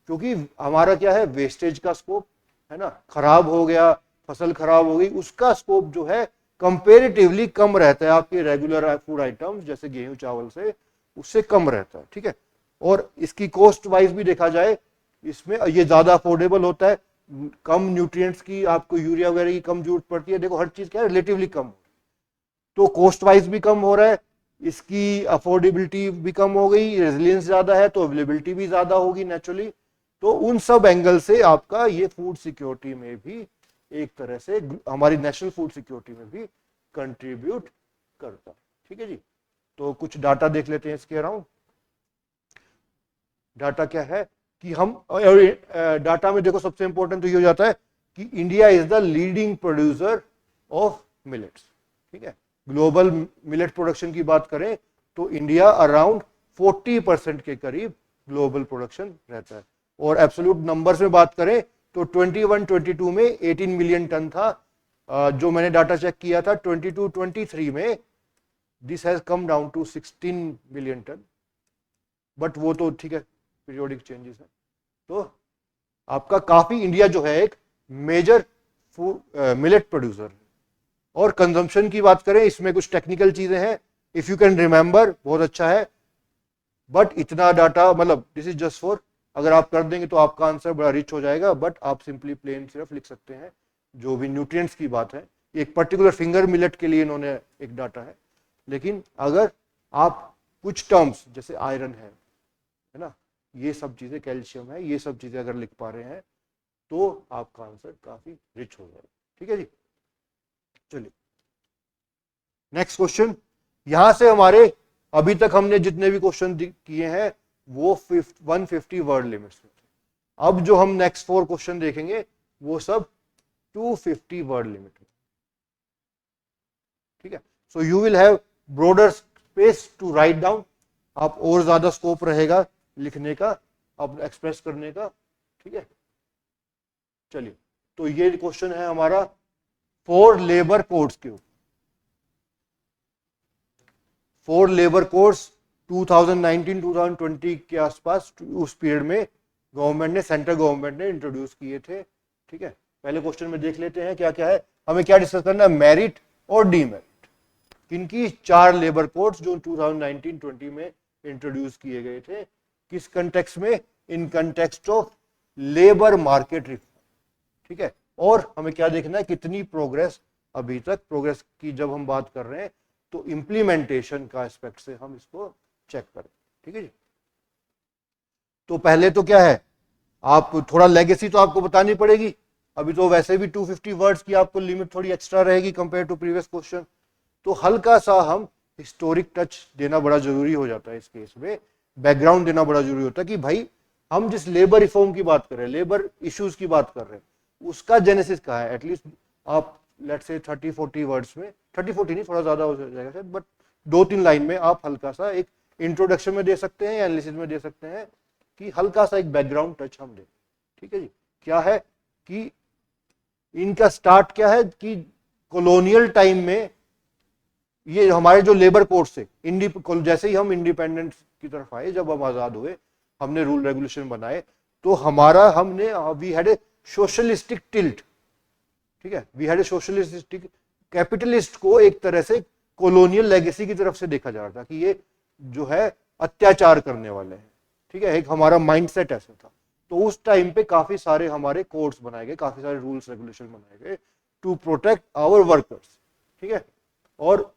A: क्योंकि हमारा क्या है, वेस्टेज का स्कोप है ना, खराब हो गया, फसल खराब हो गई, उसका स्कोप जो है कंपेरेटिवली कम रहता है आपके रेगुलर फूड आइटम्स जैसे गेहूं चावल से, उससे कम रहता है। ठीक है, और इसकी कॉस्ट वाइज भी देखा जाए, इसमें ये ज्यादा अफोर्डेबल होता है, कम न्यूट्रिएंट्स की आपको यूरिया वगैरह की कम जरूरत पड़ती है। देखो हर चीज क्या है, रिलेटिवली कम, तो कॉस्ट वाइज भी कम हो रहा है, इसकी अफोर्डेबिलिटी भी कम हो गई, रेजिलियंस ज्यादा है तो अवेलेबिलिटी भी ज्यादा होगी नेचुरली। तो उन सब एंगल से आपका ये फूड सिक्योरिटी में भी एक तरह से हमारी नेशनल फूड सिक्योरिटी में भी कंट्रीब्यूट करता है। ठीक है जी, तो कुछ डाटा देख लेते हैं इसके अराउंड। डाटा क्या है कि हम डाटा में देखो सबसे इंपॉर्टेंट तो ये हो जाता है कि India is the leading producer of millets. ठीक है, ग्लोबल मिलेट प्रोडक्शन की बात करें तो इंडिया अराउंड 40% के करीब ग्लोबल प्रोडक्शन रहता है। और एब्सोल्यूट नंबर्स में बात करें तो 21-22 में 18 मिलियन टन था, जो मैंने डाटा चेक किया था 22-23 में this has come down to 16 million ton, बट वो तो ठीक है, पीरियोडिक चेंजेस है। तो आपका काफी इंडिया जो है एक मेजर मिलेट प्रोड्यूसर है। और कंजम्पशन की बात करें, इसमें कुछ टेक्निकल चीजें हैं, इफ यू कैन रिमेंबर बहुत अच्छा है, बट इतना डाटा मतलब दिस इज जस्ट फॉर, अगर आप कर देंगे तो आपका आंसर बड़ा रिच हो जाएगा, बट आप सिंपली प्लेन सिर्फ लिख सकते हैं जो भी न्यूट्रिएंट्स की बात है। एक पर्टिकुलर फिंगर मिलेट के लिए इन्होंने एक डाटा है, लेकिन अगर आप कुछ टर्म्स जैसे आयरन है ना, ये सब चीजें, कैल्शियम है, ये सब चीजें अगर लिख पा रहे हैं तो आपका आंसर काफी रिच हो जाएगा। ठीक है जी, चलिए नेक्स्ट क्वेश्चन। यहां से हमारे अभी तक हमने जितने भी क्वेश्चन किए हैं वो 150 वर्ड लिमिट्स में थे। अब जो हम नेक्स्ट 4 क्वेश्चन देखेंगे वो सब 250 वर्ड लिमिट में। ठीक है, so you will have broader space to write down, आप और ज्यादा स्कोप रहेगा लिखने का, अब एक्सप्रेस करने का। ठीक है, चलिए, तो ये क्वेश्चन है हमारा 4 लेबर कोड्स के ऊपर। 4 लेबर कोड्स 2019-2020 के आसपास, उस पीरियड में गवर्नमेंट ने, सेंट्रल गवर्नमेंट ने इंट्रोड्यूस किए थे। ठीक है, पहले क्वेश्चन में देख लेते हैं क्या क्या है, हमें क्या डिस्कस करना है, मेरिट और डीमेरिट। किनकी 4 लेबर कोड्स जो 2019-20 में इंट्रोड्यूस किए गए थे, किस कंटेक्स्ट में, in context of labour market reform. ठीक है, और हमें क्या देखना है, कितनी प्रोग्रेस अभी तक, प्रोग्रेस की जब हम बात कर रहे हैं तो इंप्लीमेंटेशन का एस्पेक्ट से हम इसको चेक करें। ठीक है जी, तो पहले तो क्या है, आप थोड़ा लेगेसी तो आपको बतानी पड़ेगी। अभी तो वैसे भी 250 वर्ड्स की आपको लिमिट थोड़ी एक्स्ट्रा रहेगी कंपेयर टू प्रीवियस क्वेश्चन, तो हल्का सा हम हिस्टोरिक टच देना बड़ा जरूरी हो जाता है इस केस में, बैकग्राउंड देना बड़ा जरूरी होता है कि भाई हम जिस लेबर रिफॉर्म की बात कर रहे हैं, लेबर इश्यूज की बात कर रहे हैं, उसका जेनेसिस कहाँ है। एटलीस्ट आप लेट्स से 30-40 वर्ड्स में, 30-40 नहीं, थोड़ा ज्यादा हो जाएगा शायद, बट 2-3 लाइन में आप हल्का सा एक इंट्रोडक्शन में दे सकते हैं या एनालिसिस में दे सकते हैं कि हल्का सा एक बैकग्राउंड टच हम दें। ठीक है जी, क्या है कि इनका स्टार्ट क्या है कि कॉलोनियल टाइम में ये हमारे जो लेबर कोड्स थे, जैसे ही हम इंडिपेंडेंस की तरफ आए, जब हम आजाद हुए, हमने रूल रेगुलेशन बनाए, तो we had a socialistic tilt, ठीक है, we had a socialistic, capitalist को एक तरह से कॉलोनियल लेगेसी की तरफ से देखा जा रहा था कि ये जो है अत्याचार करने वाले हैं, ठीक है, एक हमारा माइंडसेट ऐसा था। तो उस टाइम पे काफी सारे हमारे कोड्स बनाए गए, काफी सारे रूल्स रेगुलेशन बनाए गए टू प्रोटेक्ट आवर वर्कर्स, ठीक है। और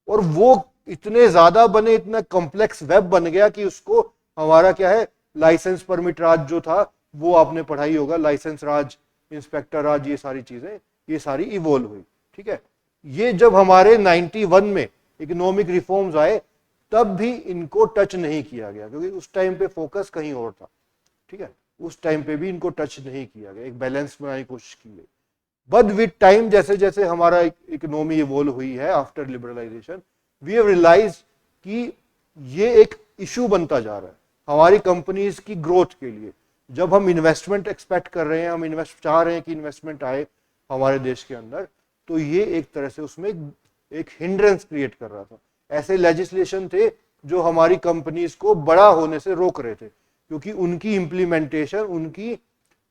A: वो इतने ज्यादा बने, इतना कॉम्प्लेक्स वेब बन गया कि उसको हमारा क्या है, लाइसेंस परमिट राज जो था, वो आपने पढ़ाई होगा, लाइसेंस राज, इंस्पेक्टर राज, ये सारी चीजें, ये सारी इवोल्व हुई, ठीक है। ये जब हमारे 91 में इकोनॉमिक रिफॉर्म्स आए, तब भी इनको टच नहीं किया गया, क्योंकि उस टाइम पे फोकस कहीं और था, ठीक है, उस टाइम पे भी इनको टच नहीं किया गया, एक बैलेंस बनाने की कोशिश की गई। बट विद टाइम, जैसे जैसे हमारा इकोनॉमी इवॉल्व हुई है after liberalization, we have realize कि ये एक इशू बनता जा रहा है हमारी कंपनीज की ग्रोथ के लिए। जब हम इन्वेस्टमेंट एक्सपेक्ट कर रहे हैं, हम इन्वेस्ट चाह रहे हैं कि इन्वेस्टमेंट आए हमारे देश के अंदर, तो ये एक तरह से उसमें एक हिंड्रेंस क्रिएट कर रहा था। ऐसे लेजिस्लेशन थे जो हमारी कंपनीज को बड़ा होने से रोक रहे थे, क्योंकि उनकी इंप्लीमेंटेशन, उनकी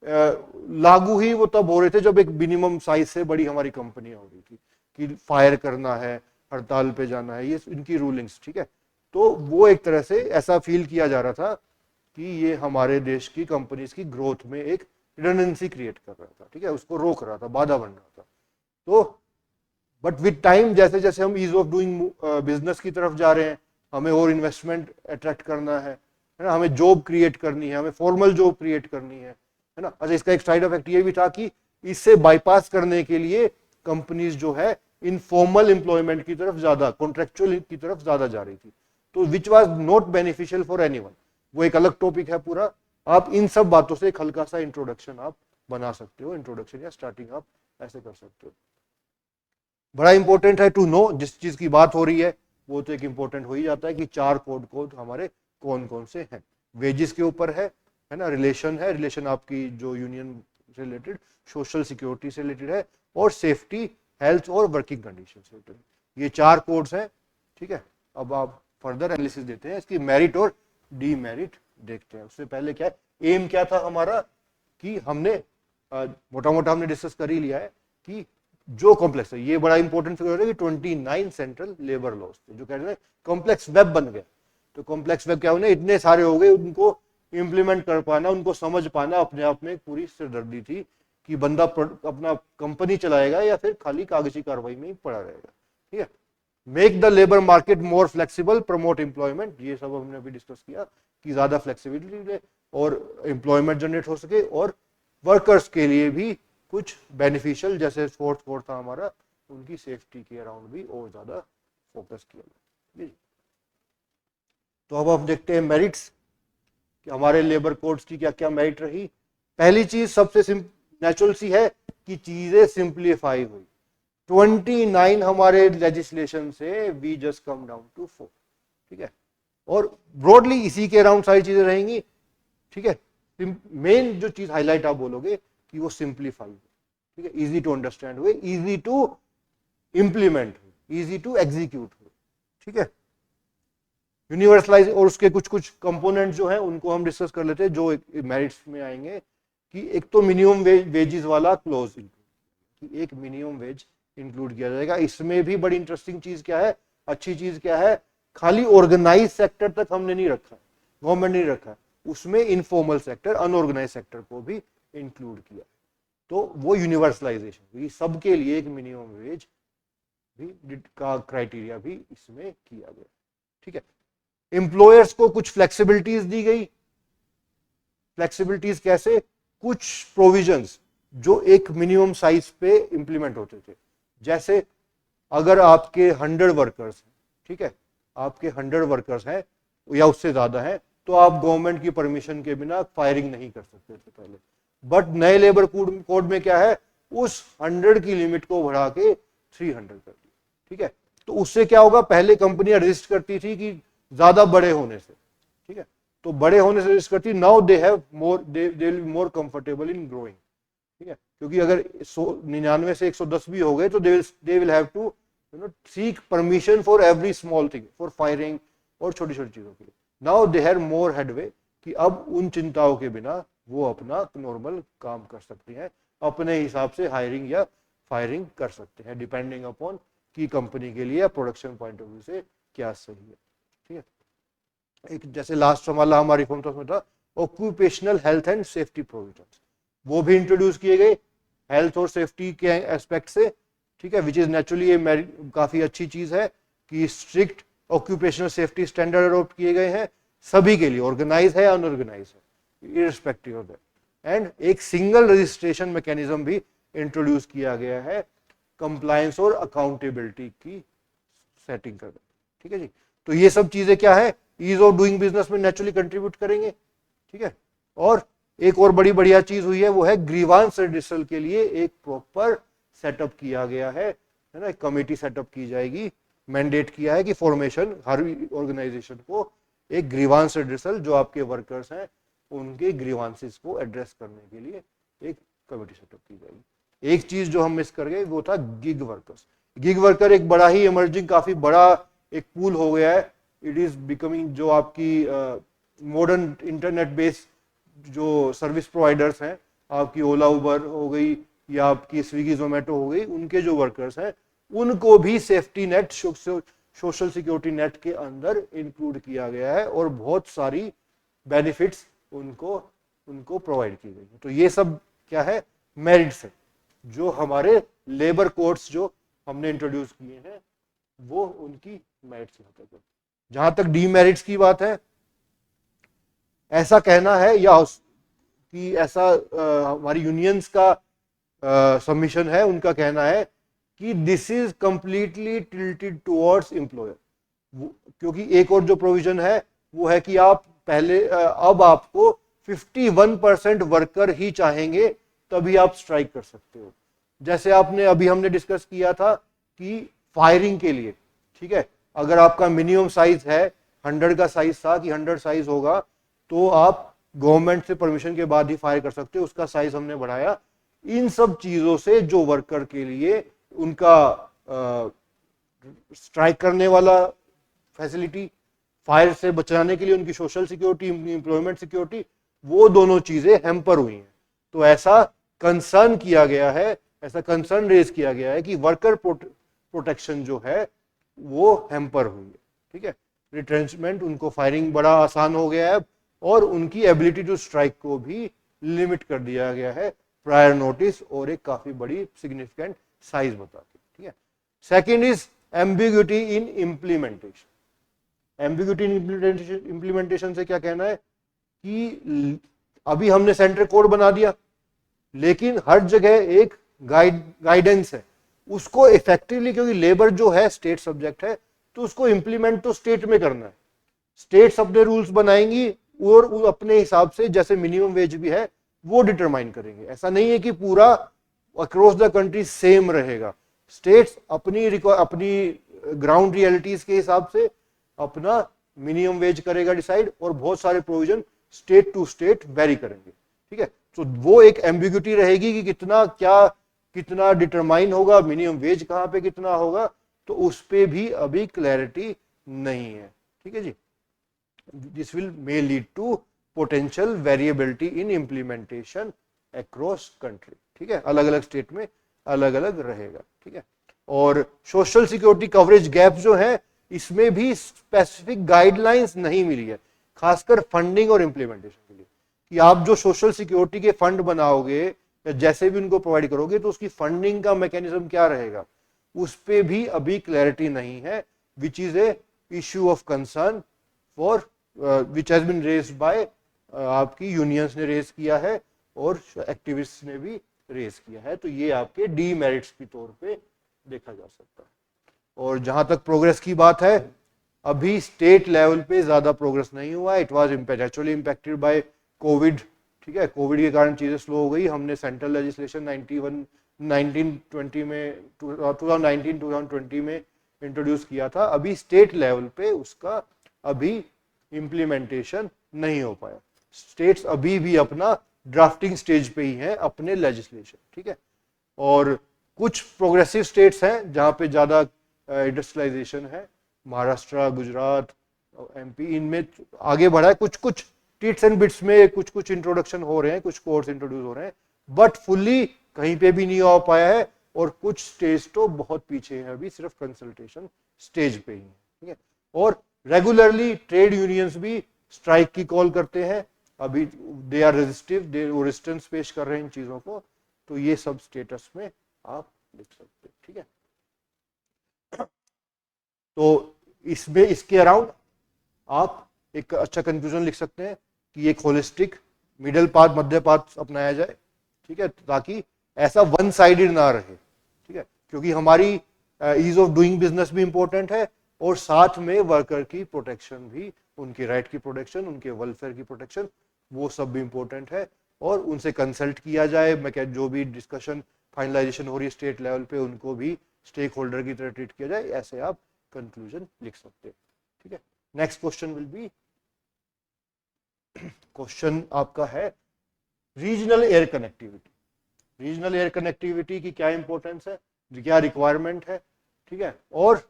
A: लागू ही वो तब हो रहे थे जब एक मिनिमम साइज से बड़ी हमारी कंपनियां हो रही थी, कि फायर करना है, हड़ताल पे जाना है, ये इनकी रूलिंग्स, ठीक है। तो वो एक तरह से ऐसा फील किया जा रहा था कि ये हमारे देश की कंपनीज की ग्रोथ में एक रिडंडेंसी क्रिएट कर रहा था, ठीक है, उसको रोक रहा था, बाधा बन रहा था। तो बट विद टाइम, जैसे जैसे हम ईज ऑफ डूइंग बिजनेस की तरफ जा रहे हैं, हमें और इन्वेस्टमेंट अट्रैक्ट करना है ना, हमें जॉब क्रिएट करनी है, हमें फॉर्मल जॉब क्रिएट करनी है ना। अच्छा, इसका एक साइड इफेक्ट ये भी था कि इससे बाईपास करने के लिए कंपनीज जो है इनफॉर्मल एम्प्लॉयमेंट की तरफ ज्यादा, कॉन्ट्रेक्चुअल की तरफ ज्यादा जा रही थी, तो which was not beneficial for anyone. वो एक अलग टॉपिक है पूरा। आप इन सब बातों से एक हल्का सा इंट्रोडक्शन आप बना सकते हो, इंट्रोडक्शन या स्टार्टिंग आप ऐसे कर सकते हो। बड़ा इंपॉर्टेंट है टू नो, जिस चीज की बात हो रही है वो तो एक इंपॉर्टेंट हो ही जाता है कि 4 कोड हमारे कौन कौन से हैं। वेजेस के ऊपर है ना, रिलेशन है, रिलेशन आपकी जो यूनियन से रिलेटेड, सोशल सिक्योरिटी से रिलेटेड है, और सेफ्टी, हेल्थ और वर्किंग कंडीशन से रिलेटेड, ये 4 कोड्स हैं, ठीक है। अब आप फर्दर एनालिसिस देते हैं, इसकी मेरिट और डीमेरिट देखते हैं। उससे पहले क्या है, एम क्या था हमारा, कि हमने मोटा मोटा हमने डिस्कस कर ही लिया है कि जो कॉम्प्लेक्स है, ये बड़ा इंपॉर्टेंट फिगर है कि 29 सेंट्रल लेबर लॉज थे जो कह रहे हैं कॉम्प्लेक्स वेब बन गया। तो कॉम्प्लेक्स वेब क्या होने, इतने सारे हो गए, उनको इंप्लीमेंट कर पाना, उनको समझ पाना अपने आप में एक पूरी सिरदर्दी थी कि बंदा अपना कंपनी चलाएगा या फिर खाली कागजी कार्रवाई में ही पड़ा रहेगा, ठीक है। Make the labour market more flexible, promote employment, ये सब हमने अभी डिस्कस किया कि ज्यादा फ्लेक्सिबिलिटी और एम्प्लॉयमेंट जनरेट हो सके, और वर्कर्स के लिए भी कुछ बेनिफिशियल, जैसे फोर्थ कोड था हमारा, उनकी सेफ्टी के अराउंड भी और ज्यादा फोकस किया गया। तो अब हम देखते हैं मेरिट्स कि हमारे लेबर कोड्स की क्या क्या मेरिट रही। पहली चीज सबसे नेचुरल सी है कि चीजें सिंप्लीफाई हुई। 29 हमारे लेजिस्लेशन से we just come down to 4, ठीक है, और ब्रॉडली इसी के अराउंड सारी चीजें रहेंगी, ठीक है। मेन जो चीज हाईलाइट आप बोलोगे कि वो सिंप्लीफाई हुई, ठीक है, इजी टू अंडरस्टैंड हुए, इजी टू इंप्लीमेंट हुए, इजी टू एग्जीक्यूट हुए, ठीक है। यूनिवर्सलाइज, और उसके कुछ कुछ कंपोनेंट जो है उनको हम डिस्कस कर लेते हैं, जो मेरिट्स में आएंगे। कि एक तो मिनिमम वेजेस वाला क्लोज, कि एक मिनिमम वेज इंक्लूड किया जाएगा। इसमें भी बड़ी इंटरेस्टिंग चीज क्या है, अच्छी चीज क्या है, खाली ऑर्गेनाइज सेक्टर तक हमने नहीं रखा, गवर्नमेंट नहीं रखा, उसमें इनफॉर्मल सेक्टर, अनऑर्गेनाइज सेक्टर को भी इंक्लूड किया। तो वो यूनिवर्सलाइजेशन हुई, सबके लिए एक मिनिमम वेज भी का क्राइटेरिया भी इसमें किया गया, ठीक है। एम्प्लॉयर्स को कुछ फ्लेक्सिबिलिटीज दी गई। फ्लेक्सिबिलिटीज कैसे, कुछ प्रोविजंस जो एक मिनिमम साइज पे इंप्लीमेंट होते थे, जैसे अगर आपके 100 वर्कर्स हैं, ठीक है, आपके 100 वर्कर्स हैं या उससे ज्यादा है, तो आप गवर्नमेंट की परमिशन के बिना फायरिंग नहीं कर सकते थे पहले। बट नए लेबर कोड में क्या है, उस 100 की लिमिट को बढ़ा के 300 कर दी, ठीक है। तो उससे क्या होगा, पहले कंपनियां रजिस्ट करती थी कि ज्यादा बड़े होने से, ठीक है, तो बड़े होने से रजिस्ट करती, now they have more, they will be more comfortable in growing, ठीक है, क्योंकि अगर 99 से 110 भी हो गए तो they will have to seek permission for every small thing, for firing और छोटी छोटी चीजों के लिए। Now they have more headway कि अब उन चिंताओं के बिना वो अपना नॉर्मल काम कर सकते हैं, अपने हिसाब से हायरिंग या फायरिंग कर सकते हैं, डिपेंडिंग अपॉन की कंपनी के लिए या प्रोडक्शन पॉइंट ऑफ व्यू से क्या सही है। ठीक है, एक जैसे लास्ट वाला हमारी रिफॉर्म था उसमें था occupational health and safety provisions, वो भी इंट्रोड्यूस किए गए हेल्थ और सेफ्टी के एस्पेक्ट से। ठीक है, विच इज नेचुरली ये काफी अच्छी चीज है कि strict occupational safety standard adopt किए गए हैं सभी के लिए, ऑर्गेनाइज है अनऑर्गेनाइज है, इररिस्पेक्टिव ऑफ दैट। एंड एक सिंगल रजिस्ट्रेशन मैकेनिज्म भी इंट्रोड्यूस किया गया है कंप्लायंस और अकाउंटेबिलिटी की सेटिंग कर। ठीक है जी, तो ये सब चीजें क्या है, ईज ऑफ डूइंग बिजनेस में नेचुरली कंट्रीब्यूट करेंगे। ठीक है, और एक और बड़ी बढ़िया चीज हुई है वो है ग्रीवांस रिड्यूसल के लिए एक प्रॉपर सेटअप किया गया है ना, एक कमेटी सेटअप की जाएगी, मैंडेट किया है कि फॉर्मेशन हर ऑर्गेनाइजेशन को एक ग्रीवांस रिड्यूसल, जो आपके वर्कर्स हैं उनके ग्रीवांसेस को एड्रेस करने के लिए एक कमेटी सेटअप की जाएगी। एक चीज जो हम मिस कर गए वो था गिग वर्कर्स। गिग वर्कर एक बड़ा ही इमर्जिंग, काफी बड़ा एक पूल हो गया है। इट इज बिकमिंग, जो आपकी मॉडर्न इंटरनेट बेस्ड जो सर्विस प्रोवाइडर्स हैं, आपकी ओला उबर हो गई या आपकी स्विगी जोमेटो हो गई, उनके जो वर्कर्स हैं उनको भी safety net, social security net के अंदर इंक्लूड किया गया है और बहुत सारी बेनिफिट्स उनको प्रोवाइड की गई। तो ये सब क्या है, मेरिट्स है जो हमारे लेबर कोड्स जो हमने इंट्रोड्यूस किए हैं वो उनकी मेरिट्स होते हैं। जहां तक डीमेरिट्स की बात है, ऐसा कहना है या कि ऐसा हमारी यूनियंस का सबमिशन है, उनका कहना है कि this is completely tilted towards employer, क्योंकि एक और जो प्रोविजन है वो है कि आप पहले अब आपको 51% वर्कर ही चाहेंगे तभी आप स्ट्राइक कर सकते हो। जैसे आपने अभी हमने डिस्कस किया था कि फायरिंग के लिए, ठीक है, अगर आपका मिनिमम साइज है 100 का साइज था कि 100 साइज होगा तो आप गवर्नमेंट से परमिशन के बाद ही फायर कर सकते हो, उसका साइज हमने बढ़ाया। इन सब चीजों से जो वर्कर के लिए उनका स्ट्राइक करने वाला फैसिलिटी, फायर से बचाने के लिए उनकी सोशल सिक्योरिटी, एम्प्लॉयमेंट सिक्योरिटी, वो दोनों चीजें हैम्पर हुई हैं। तो ऐसा कंसर्न किया गया है, ऐसा कंसर्न रेज किया गया है कि वर्कर प्रोटेक्शन जो है वो हैम्पर हुई है। ठीक है, रिट्रेंचमेंट, उनको फायरिंग बड़ा आसान हो गया है और उनकी एबिलिटी टू स्ट्राइक को भी लिमिट कर दिया गया है प्रायर नोटिस और एक काफी बड़ी सिग्निफिकेंट साइज बता के। ठीक है, second is ambiguity in implementation. Ambiguity in implementation से क्या कहना है कि अभी हमने सेंट्रल कोड बना दिया लेकिन हर जगह एक गाइडेंस है, उसको इफेक्टिवली, क्योंकि लेबर जो है स्टेट सब्जेक्ट है तो उसको इंप्लीमेंट तो स्टेट में करना है। स्टेट्स अपने रूल्स बनाएंगी और अपने हिसाब से, जैसे मिनिमम वेज भी है वो डिटरमाइन करेंगे। ऐसा नहीं है कि पूरा अक्रॉस द कंट्री सेम रहेगा। स्टेट्स अपनी ग्राउंड रियलिटीज के हिसाब से अपना मिनिमम वेज करेगा डिसाइड, और बहुत सारे provision state to state vary करेंगे। ठीक है, तो वो एक एम्बिग्यूटी रहेगी कि कितना डिटरमाइन होगा, मिनिमम वेज कहां पे कितना होगा, तो उस पे भी अभी क्लैरिटी नहीं है। ठीक है जी, this will may lead to potential variability in implementation across country. ठीक है, अलग अलग स्टेट में अलग अलग रहेगा। ठीक है, और सोशल सिक्योरिटी कवरेज गैप जो है इसमें भी स्पेसिफिक गाइडलाइंस नहीं मिली है, खासकर फंडिंग और इंप्लीमेंटेशन के लिए, कि आप जो सोशल सिक्योरिटी के फंड बनाओगे या जैसे भी उनको प्रोवाइड करोगे तो उसकी फंडिंग का मैकेनिज्म क्या रहेगा, उस पे भी अभी क्लैरिटी नहीं है, which is a issue of concern for which has been raised by, आपकी यूनियंस ने रेज किया है और एक्टिविस्ट ने भी रेज किया है। तो ये आपके डीमेरिट्स के तौर पे देखा जा सकता है। और जहां तक प्रोग्रेस की बात है, अभी स्टेट लेवल पे ज्यादा प्रोग्रेस नहीं हुआ। It was actually impacted by Covid. ठीक है, कोविड के कारण चीजें स्लो हो गई। हमने सेंट्रल लेजिस्लेशन 1920 में 2019-2020 में इंट्रोड्यूस किया था। अभी स्टेट लेवल पे उसका अभी इम्प्लीमेंटेशन नहीं हो पाया। स्टेट्स अभी भी अपना ड्राफ्टिंग स्टेज पे ही हैं अपने लेजिस्लेशन, ठीक है। और कुछ प्रोग्रेसिव स्टेट्स हैं जहाँ पे ज़्यादा इंडस्ट्रियलाइजेशन है, महाराष्ट्र, गुजरात, एमपी, इनमें आगे बढ़ा है। कुछ कुछ टिट्स एंड बिट्स में कुछ कुछ इंट्रोडक्शन हो रहे हैं, कुछ कोर्स इंट्रोड्यूस हो रहे हैं, बट फुल्ली कहीं पे भी नहीं हो पाया है। और कुछ स्टेज तो बहुत पीछे हैं, अभी सिर्फ कंसल्टेशन स्टेज पे ही है, ठीक है। और रेगुलरली ट्रेड यूनियंस भी स्ट्राइक की कॉल करते हैं, अभी they are resistive, they resistance पेश कर रहे हैं इन चीजों को। तो ये सब स्टेटस में आप लिख सकते हैं, ठीक है। तो इसमें इसके अराउंड आप एक अच्छा कंक्लूजन लिख सकते हैं कि एक होलिस्टिक मिडल पाथ, मध्य पाथ अपनाया जाए, ठीक है, ताकि ऐसा वन साइडेड ना रहे, ठीक है। क्योंकि हमारी ईज ऑफ डूइंग बिजनेस भी इंपॉर्टेंट है और साथ में वर्कर की प्रोटेक्शन भी, उनकी राइट की प्रोटेक्शन, उनके वेलफेयर की प्रोटेक्शन, वो सब भी इंपॉर्टेंट है। और उनसे कंसल्ट किया जाए, मैं क्या जो भी डिस्कशन फाइनलाइजेशन हो रही है स्टेट लेवल पे, उनको भी स्टेक होल्डर की तरह ट्रीट किया जाए। ऐसे आप कंक्लूजन लिख सकते हैं, ठीक है। Next question will be, question आपका है regional air connectivity. Regional air connectivity की क्या इंपॉर्टेंस है, क्या रिक्वायरमेंट है, ठीक है। और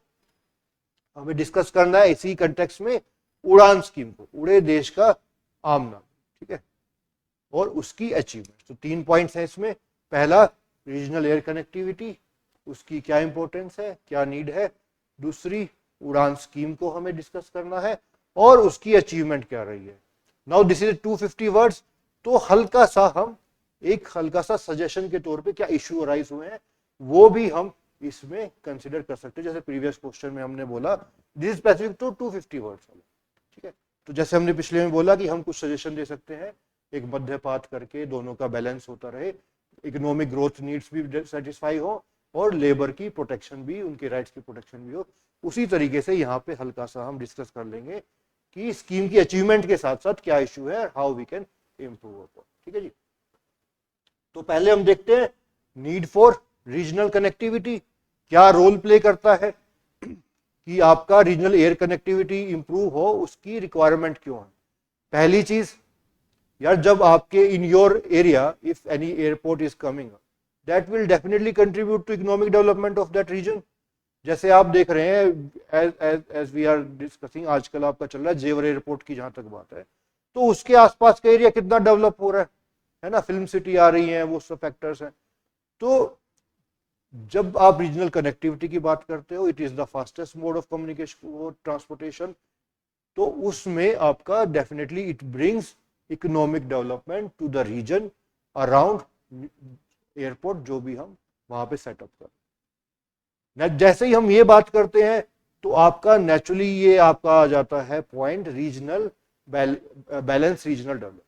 A: हमें डिस्कस करना है इसी कंटेक्स्ट में उड़ान स्कीम को, उड़े देश का आम नाम, ठीक है, और उसकी अचीवमेंट। तो 3 पॉइंट्स हैं इसमें। पहला, रीजनल एयर कनेक्टिविटी, उसकी क्या इंपॉर्टेंस है, क्या नीड है। दूसरी, उड़ान स्कीम को हमें डिस्कस करना है और उसकी अचीवमेंट क्या रही है। नाउ दिस इज 250 वर्ड्स, तो हल्का सा हम एक हल्का सा सजेशन के तौर पे क्या इश्यू अराइज हुए हैं वो भी हम इसमें कंसिडर कर सकते हैं। जैसे प्रीवियस क्वेश्चन में हमने बोला this is specific to 250 words, ठीक है। तो जैसे हमने पिछले में बोला कि हम कुछ सजेशन दे सकते हैं, एक मध्य पाथ करके दोनों का बैलेंस होता रहे, इकोनॉमिक ग्रोथ नीड्स भी सेटिस्फाई हो और लेबर की प्रोटेक्शन भी, उनके राइट्स की प्रोटेक्शन भी हो। उसी तरीके से यहाँ पे हल्का सा हम डिस्कस कर लेंगे कि स्कीम की अचीवमेंट के साथ साथ क्या इश्यू है, how we can improve upon, ठीक है जी। तो पहले हम देखते हैं नीड फॉर रीजनल कनेक्टिविटी क्या रोल प्ले करता है, कि आपका रीजनल एयर कनेक्टिविटी इंप्रूव हो, उसकी रिक्वायरमेंट क्यों है। पहली चीज यार, जब आपके in your area if any airport is coming, that will definitely contribute to economic development of that region. जैसे आप देख रहे हैं एज वी आर डिस्कसिंग, आजकल आपका चल रहा है जेवर एयरपोर्ट की जहां तक बात है, तो उसके आसपास का एरिया कितना डेवलप हो रहा है ना, फिल्म सिटी आ रही है, वो सब फैक्टर्स हैं। तो जब आप रीजनल कनेक्टिविटी की बात करते हो, it is the fastest mode of communication और ट्रांसपोर्टेशन, तो उसमें आपका definitely it brings economic development to the region around airport जो भी हम वहां पे सेटअप कर। जैसे ही हम ये बात करते हैं तो आपका नेचुरली ये आपका आ जाता है point regional balance, regional development.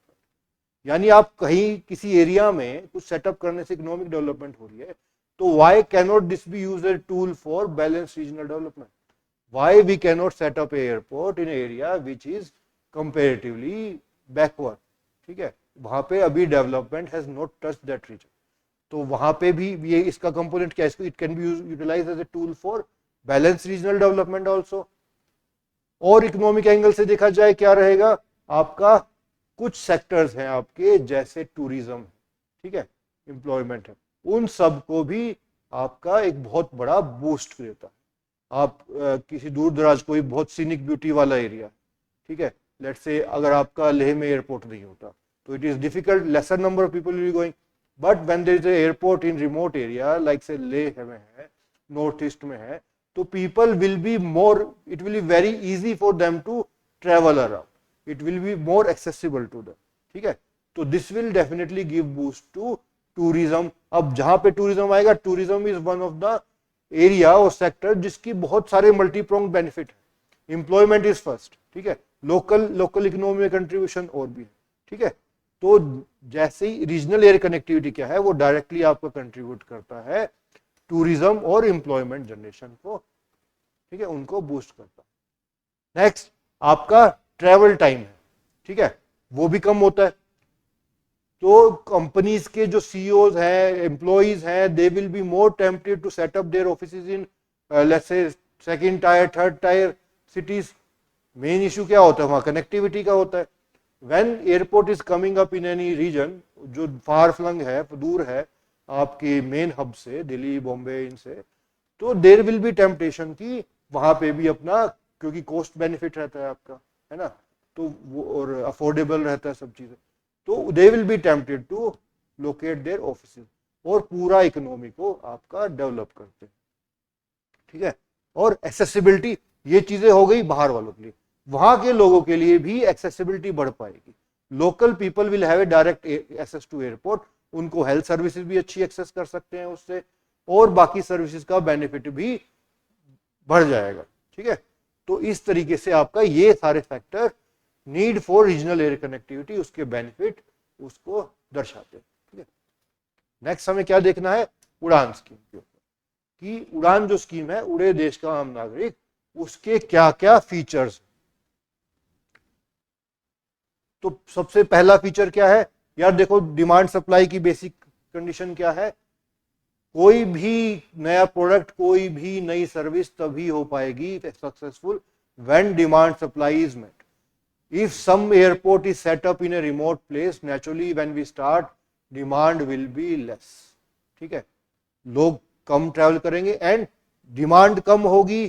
A: यानी आप कहीं किसी एरिया में कुछ सेटअप करने से इकोनॉमिक डेवलपमेंट हो रही है, तो why cannot this be used as a tool for balanced regional development? Why we cannot set up an airport in an area which is comparatively backward, ठीक है, वहां पे अभी development has not touch that region. तो वहां पे भी ये इसका कंपोनेंट क्या है, इसको it can be utilise as a tool for balance regional development also. और इकोनॉमिक एंगल से देखा जाए क्या रहेगा, आपका कुछ सेक्टर्स हैं आपके जैसे टूरिज्म, ठीक है, एम्प्लॉयमेंट है, उन सब को भी आपका एक बहुत बड़ा बूस्ट देता है। आप किसी दूर दराज कोई बहुत सीनिक ब्यूटी वाला एरिया, ठीक है, लेट्स से अगर आपका लेह में एयरपोर्ट नहीं होता तो it is difficult, lesser number of people will be going, but when there is airport in remote area like say Leh में है, नॉर्थ ईस्ट में है, तो people will be more, it will be very easy for them to travel around, it will be more accessible to them, ठीक है। तो this will definitely give boost to tourism. अब जहां पे टूरिज्म आएगा, tourism is one of the area और sector जिसकी बहुत सारे मल्टीप्रोंग बेनिफिट है। एम्प्लॉयमेंट इज फर्स्ट, ठीक है, लोकल इकोनॉमी में कंट्रीब्यूशन और भी है, ठीक है। तो जैसे ही रीजनल एयर कनेक्टिविटी क्या है, वो डायरेक्टली आपको कंट्रीब्यूट करता है टूरिज्म और एम्प्लॉयमेंट जनरेशन को, ठीक है, उनको बूस्ट करता है। नेक्स्ट आपका ट्रेवल टाइम है, ठीक है, वो भी कम होता है। तो कंपनीज के जो सीईओज हैं, एम्प्लॉइज हैं, they will be more tempted to set up their offices in let's say second tier, third tier cities. Main issue क्या होता है वहां, कनेक्टिविटी का होता है। When airport is coming up in any region जो फार फ्लंग है, दूर है आपके मेन हब से, दिल्ली बॉम्बे इनसे, तो देर विल बी टेम्पटेशन की वहां पे भी अपना, क्योंकि कॉस्ट बेनिफिट रहता है आपका, है ना, तो वो और अफोर्डेबल रहता है सब चीजें, तो they will be tempted to locate their offices और पूरा इकोनॉमी को आपका डेवलप करते हैं, ठीक है। और एक्सेसिबिलिटी, ये चीजें हो गई बाहर वालों के लिए, वहां के लोगों के लिए भी एक्सेसिबिलिटी बढ़ पाएगी। Local people will have a direct access to airport, उनको हेल्थ सर्विसेज भी अच्छी एक्सेस कर सकते हैं उससे, और बाकी सर्विसेज का बेनिफिट भी बढ़ जाएगा, ठीक है। तो इस तरीके से आपका ये सारे factor need for regional air connectivity, उसके बेनिफिट उसको दर्शाते हैं, ठीक है। नेक्स्ट हमें क्या देखना है, उड़ान स्कीम के ऊपर, कि उड़ान जो स्कीम है, उड़े देश का आम नागरिक, उसके क्या क्या फीचर्स। तो सबसे पहला फीचर क्या है यार, देखो डिमांड सप्लाई की बेसिक कंडीशन क्या है, कोई भी नया प्रोडक्ट, कोई भी नई सर्विस तभी हो पाएगी successful when demand supply is met. If some airport is set up in a remote place, naturally when we start demand will be less, ठीक है, लोग कम ट्रैवल करेंगे एंड डिमांड कम होगी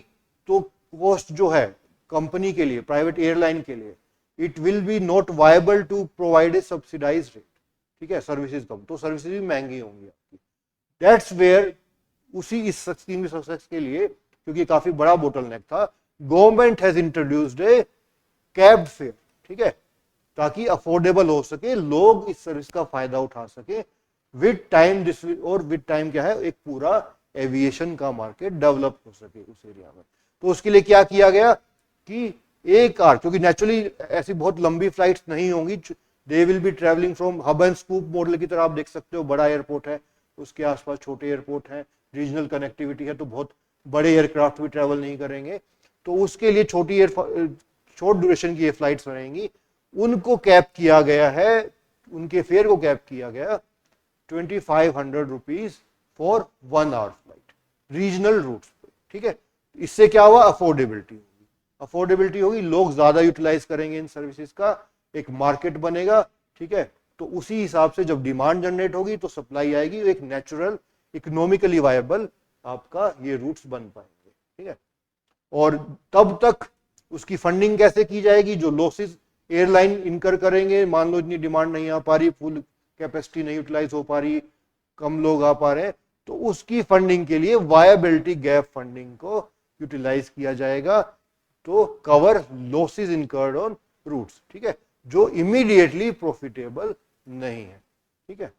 A: तो कॉस्ट जो है कंपनी के लिए, प्राइवेट एयरलाइन के लिए, it will be not viable to provide a subsidise rate, ठीक है, सर्विसेज कम, तो सर्विसेज भी महंगी होंगी आपकी। दैट्स वेयर उसी इस स्कीम की सक्सेस के लिए, क्योंकि काफी बड़ा बोटलनेक था, government has introduced a capped fare, ठीक है, ताकि अफोर्डेबल हो सके, लोग इस सर्विस का फायदा उठा सके विद टाइम। दिस और विद टाइम क्या है, एक पूरा एविएशन का मार्केट डेवलप हो सके उस एरिया में। तो उसके लिए क्या किया गया कि एक आर, क्योंकि नेचुरली ऐसी बहुत लंबी फ्लाइट्स नहीं होंगी, दे will B travelling from hub and scoop model की तरह आप देख सकते हो, बड़ा एयरपोर्ट है, उसके आसपास छोटे एयरपोर्ट हैं, रीजनल कनेक्टिविटी है, तो बहुत बड़े एयरक्राफ्ट भी ट्रैवल नहीं करेंगे, तो उसके लिए शॉर्ट ड्यूरेशन की ये फ्लाइट्स रहेंगी, उनको कैप किया गया है, उनके फेयर को कैप किया गया 2500 rupees for 1 hour flight regional routes पे, ठीक है। इससे क्या हुआ, अफोर्डेबिलिटी होगी, अफोर्डेबिलिटी होगी, लोग ज्यादा यूटिलाइज करेंगे इन सर्विसेज का, एक मार्केट बनेगा, ठीक है। तो उसी हिसाब से जब डिमांड जनरेट होगी तो सप्लाई आएगी, एक नेचुरल इकोनॉमिकली वायबल आपका ये रूट्स बन पाएंगे, ठीक है। और तब तक उसकी फंडिंग कैसे की जाएगी, जो लॉसेस एयरलाइन इनकर करेंगे, मान लो इतनी डिमांड नहीं आ पा रही, फुल कैपेसिटी नहीं यूटिलाइज हो पा रही, कम लोग आ पा रहे हैं, तो उसकी फंडिंग के लिए वायबिलिटी गैप फंडिंग को यूटिलाइज किया जाएगा, तो cover losses incurred on routes, ठीक है, जो इमीडिएटली प्रॉफिटेबल नहीं है, ठीक है।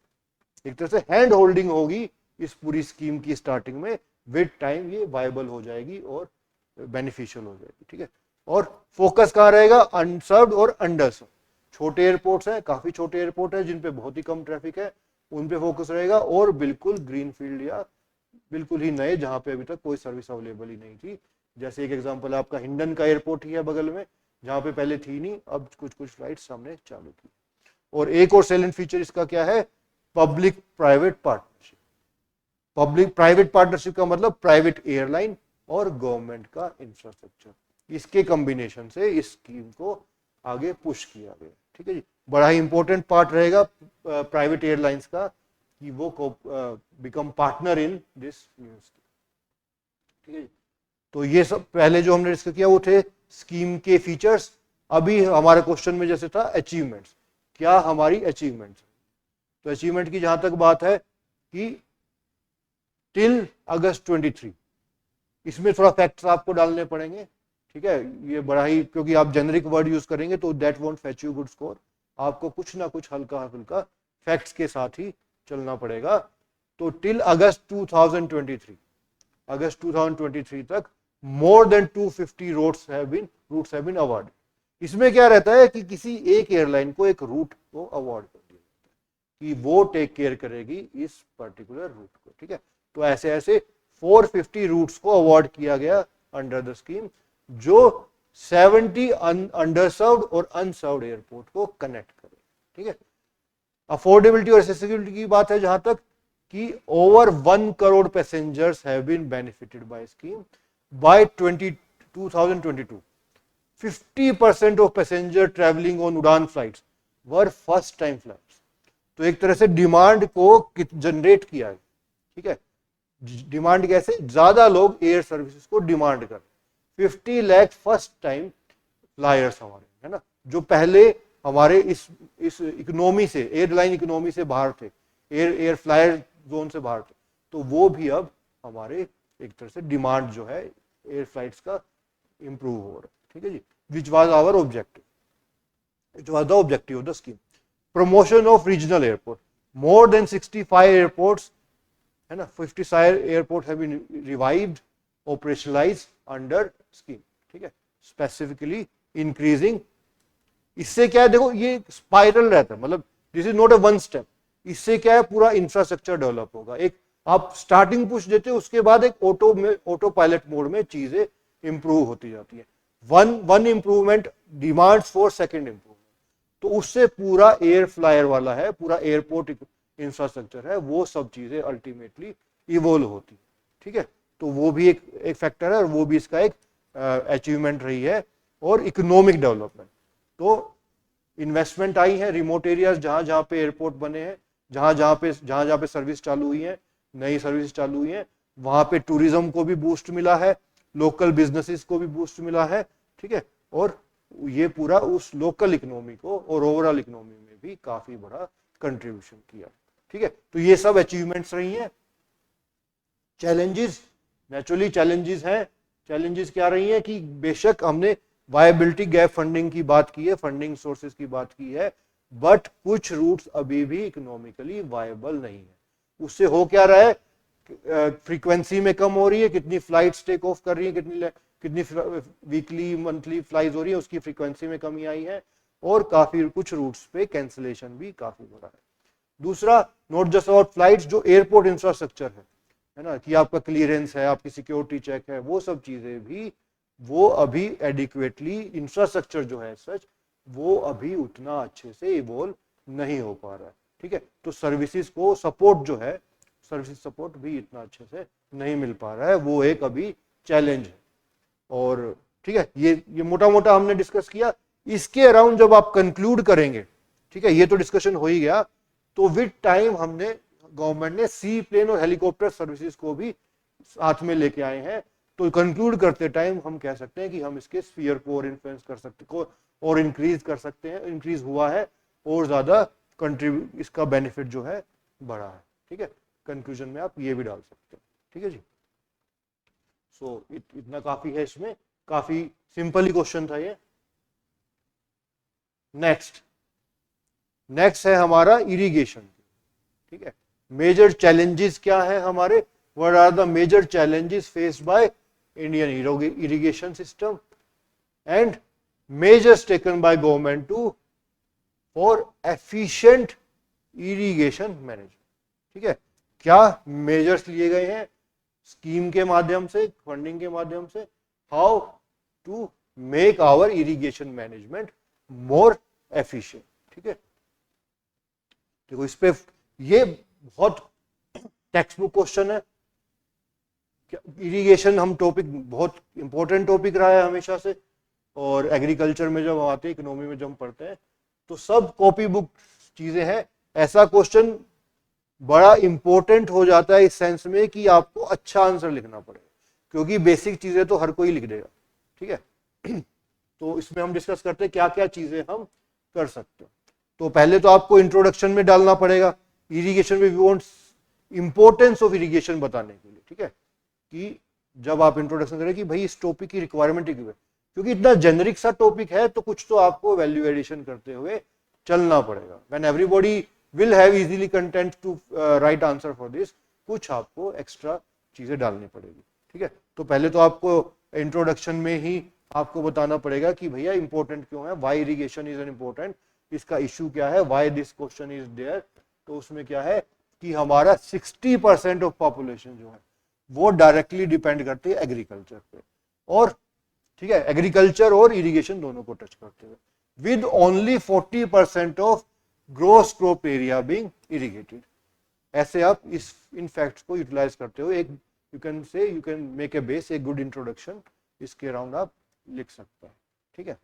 A: एक तरह से हैंड होल्डिंग होगी इस पूरी स्कीम की स्टार्टिंग में, विद टाइम ये वायबल हो जाएगी और बेनिफिशियल हो जाएगी, ठीक है। और फोकस कहां रहेगा, अनसर्व्ड और अंडरसर्व्ड, छोटे एयरपोर्ट्स हैं, काफी छोटे एयरपोर्ट है जिन पे बहुत ही कम ट्रैफिक है, उन पे फोकस रहेगा, और बिल्कुल ग्रीन फील्ड या बिल्कुल ही नए, जहां पे अभी तक कोई सर्विस अवेलेबल ही नहीं थी, जैसे एक एग्जांपल आपका हिंडन का एयरपोर्ट ही है बगल में, जहां पे पहले थी नहीं, अब कुछ कुछ फ्लाइट सामने चालू की। और एक और सेलेंट फीचर इसका क्या है, public private partnership. Public private partnership का मतलब प्राइवेट एयरलाइन और गवर्नमेंट का इंफ्रास्ट्रक्चर, इसके कॉम्बिनेशन से इस स्कीम को आगे पुश किया गया, ठीक है जी। बड़ा ही इंपॉर्टेंट पार्ट रहेगा प्राइवेट एयरलाइंस का कि वो become partner in this new scheme, ठीक है जी। तो ये सब पहले जो हमने डिस्कस किया वो थे स्कीम के फीचर्स। अभी हमारे क्वेश्चन में जैसे था अचीवमेंट्स, क्या हमारी अचीवमेंट्स, तो अचीवमेंट की जहां तक बात है कि टिल अगस्त 23, इसमें थोड़ा फैक्ट्स आपको डालने पड़ेंगे, ठीक है, ये बड़ा ही, क्योंकि आप जेनरिक वर्ड यूज करेंगे तो that won't fetch you good score, आपको कुछ ना कुछ हल्का हल्का फैक्ट्स के साथ ही चलना पड़ेगा। तो टिल अगस्त 2023, अगस्त 2023 तक more than 250 routes have been award. इसमें क्या रहता है कि किसी एक एयरलाइन को एक रूट को अवार्ड कर दिया जाता है कि वो टेक केयर करेगी इस पर्टिकुलर रूट को, ठीक है। तो ऐसे ऐसे 450 रूट्स को अवार्ड किया गया अंडर द स्कीम, जो 70 अंडरसर्व्ड और अनसर्व्ड एयरपोर्ट को कनेक्ट करे, ठीक है। अफोर्डेबिलिटी और एक्सेसिबिलिटी की बात है जहां तक कि over 1 crore passengers have been benefited by scheme by 2022। 50% of passenger travelling on UDAN flights were first time flights. तो एक तरह से डिमांड को जनरेट किया है, ठीक है। डिमांड कैसे, ज्यादा लोग एयर सर्विसेज को डिमांड कर, 50 लाख फर्स्ट टाइम फ्लायर्स हमारे, है ना, जो पहले हमारे इस इकोनॉमी से, एयरलाइन इकोनॉमी से बाहर थे, एयर फ्लायर जोन से बाहर थे, तो वो भी अब हमारे एक तरह से डिमांड जो है एयर फ्लाइट्स का इंप्रूव हो रहा है, ठीक है जी। Which was our objective, it was the objective of the scheme. Promotion of regional airport, more than 65 airports, है ना, 56 airport have been revived, operationalised under scheme, ठीक है, स्पेसिफिकली इंक्रीजिंग। इससे क्या है, देखो ये स्पाइरल रहता है, मतलब this is not a one step. इससे क्या है, पूरा इंफ्रास्ट्रक्चर डेवलप होगा। एक आप स्टार्टिंग पुश देते हो, उसके बाद एक ऑटो पायलट मोड में चीजें इंप्रूव होती जाती है। One improvement demands for second improvement. तो उससे पूरा एयर फ्लायर वाला है, पूरा एयरपोर्ट इंफ्रास्ट्रक्चर है, वो सब चीजें अल्टीमेटली इवोल्व होती है, ठीक है। तो वो भी एक फैक्टर है, और वो भी इसका एक अचीवमेंट रही है। और इकोनॉमिक डेवलपमेंट, तो इन्वेस्टमेंट आई है, रिमोट एरियाज जहां जहां पे एयरपोर्ट बने हैं, जहां जहां पे सर्विस चालू हुई है, नई सर्विस चालू हुई है, वहां पे टूरिज्म को भी बूस्ट मिला है, लोकल बिजनेसेस को भी बूस्ट मिला है, ठीक है। और ये पूरा उस लोकल इकोनॉमी को और ओवरऑल इकोनॉमी में भी काफी बड़ा कंट्रीब्यूशन किया, ठीक है। तो ये सब अचीवमेंट्स रही हैं। चैलेंजेस, नेचुरली चैलेंजेस हैं। चैलेंजेस क्या रही हैं कि बेशक हमने वायबिलिटी गैप फंडिंग की बात की है, फंडिंग सोर्सेज की बात की है, बट कुछ रूट्स अभी भी इकोनॉमिकली वायबल नहीं है। उससे हो क्या रहा है, फ्रीक्वेंसी में कम हो रही है, कितनी फ्लाइट्स टेक ऑफ कर रही है, कितनी वीकली मंथली फ्लाइज हो रही है, उसकी फ्रीक्वेंसी में कमी आई है, और काफी कुछ रूट्स पे कैंसिलेशन भी काफी हो रहा है। दूसरा, नॉट जस्ट अबाउट फ्लाइट्स, जो एयरपोर्ट इंफ्रास्ट्रक्चर है ना, कि आपका क्लियरेंस है, आपकी सिक्योरिटी चेक है, वो सब चीजें भी वो अभी एडिक्वेटली इंफ्रास्ट्रक्चर जो है सच वो अभी उतना अच्छे से इवॉल्व नहीं हो पा रहा है, ठीक है। तो सर्विसेज को सपोर्ट जो है, सर्विसेज सपोर्ट भी इतना अच्छे से नहीं मिल पा रहा है, वो एक अभी चैलेंज है। और ठीक है, ये मोटा मोटा हमने डिस्कस किया। इसके अराउंड जब आप कंक्लूड करेंगे, ठीक है, ये तो डिस्कशन हो ही गया, तो विद टाइम हमने गवर्नमेंट ने सी प्लेन और हेलीकॉप्टर सर्विसेज को भी साथ में लेके आए हैं। तो कंक्लूड करते टाइम हम कह सकते हैं कि हम इसके स्फीयर को और इन्फ्लुएंस कर सकते को और इंक्रीज कर सकते हैं, इंक्रीज हुआ है, और ज्यादा कंट्रीब्यूट इसका बेनिफिट जो है बढ़ा है, ठीक है। कंक्लूजन में आप ये भी डाल सकते हैं, ठीक है जी। सो इतना काफी है, इसमें काफी सिंपल ही क्वेश्चन था ये। नेक्स्ट है हमारा इरिगेशन, ठीक है। मेजर चैलेंजेस क्या है हमारे, what are the major challenges faced by Indian irrigation system and measures taken by government for efficient irrigation management, ठीक है। क्या मेजर्स लिए गए हैं स्कीम के माध्यम से, फंडिंग के माध्यम से, how to make our irrigation management more efficient, ठीक है। देखो इस पे ये बहुत टेक्स्ट बुक क्वेश्चन है। इरिगेशन हम टॉपिक बहुत इंपॉर्टेंट टॉपिक रहा है हमेशा से, और एग्रीकल्चर में जब आते हैं, इकोनॉमी में जब पढ़ते हैं, तो सब कॉपी बुक चीजें हैं। ऐसा क्वेश्चन बड़ा इंपॉर्टेंट हो जाता है इस सेंस में कि आपको अच्छा आंसर लिखना पड़ेगा, क्योंकि बेसिक चीजें तो हर कोई लिख देगा, ठीक है। तो इसमें हम डिस्कस करते हैं क्या क्या चीजें हम कर सकते हैं। तो पहले तो आपको इंट्रोडक्शन में डालना पड़ेगा इरिगेशन में, we want importance of irrigation बताने के लिए, ठीक है, कि जब आप इंट्रोडक्शन करें कि भाई इस टॉपिक की रिक्वायरमेंट क्यों है, क्योंकि इतना जेनरिक सा टॉपिक है, तो कुछ तो आपको वैल्यू एडिशन करते हुए चलना पड़ेगा। When everybody will have easily content to write answer for this, कुछ आपको एक्स्ट्रा चीजें डालनी पड़ेगी, ठीक है। तो पहले तो आपको इंट्रोडक्शन में ही आपको बताना पड़ेगा कि भैया इंपॉर्टेंट क्यों है, why irrigation is an important, इसका इश्यू क्या है, why this question is there. तो उसमें क्या है कि हमारा 60% ऑफ पॉपुलेशन जो है वो डायरेक्टली डिपेंड करती है एग्रीकल्चर पे, और ठीक है, एग्रीकल्चर और इरिगेशन दोनों को टच करते हुए, with only 40% of gross crop area being irrigated. ऐसे आप इन फैक्ट्स को यूटिलाइज करते हो, एक you can make a base, a good introduction इसके अराउंड आप लिख सकते हैं, ठीक है,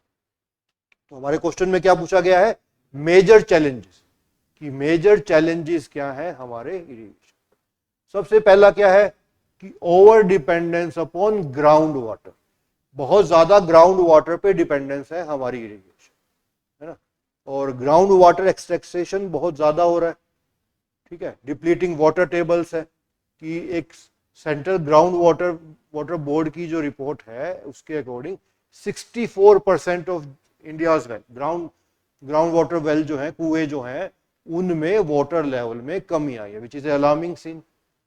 A: तो हमारे क्वेश्चन में क्या पूछा गया है, मेजर चैलेंजेस, कि मेजर चैलेंजेस क्या है हमारे इरिगेशन। सबसे पहला क्या है कि over dependence upon ground water, बहुत ज्यादा ग्राउंड वाटर पे डिपेंडेंस है हमारी इरिगेशन, है ना, और ग्राउंड वाटर एक्सट्रैक्शन बहुत ज्यादा हो रहा है, ठीक है। डिप्लीटिंग वाटर टेबल्स है, कि एक सेंट्रल ग्राउंड वाटर बोर्ड की जो रिपोर्ट है उसके according 64% of India's well, ground water well जो है, कुएं जो है, उनमें वाटर लेवल में कमी आई है, विच इज अलार्मिंग सीन,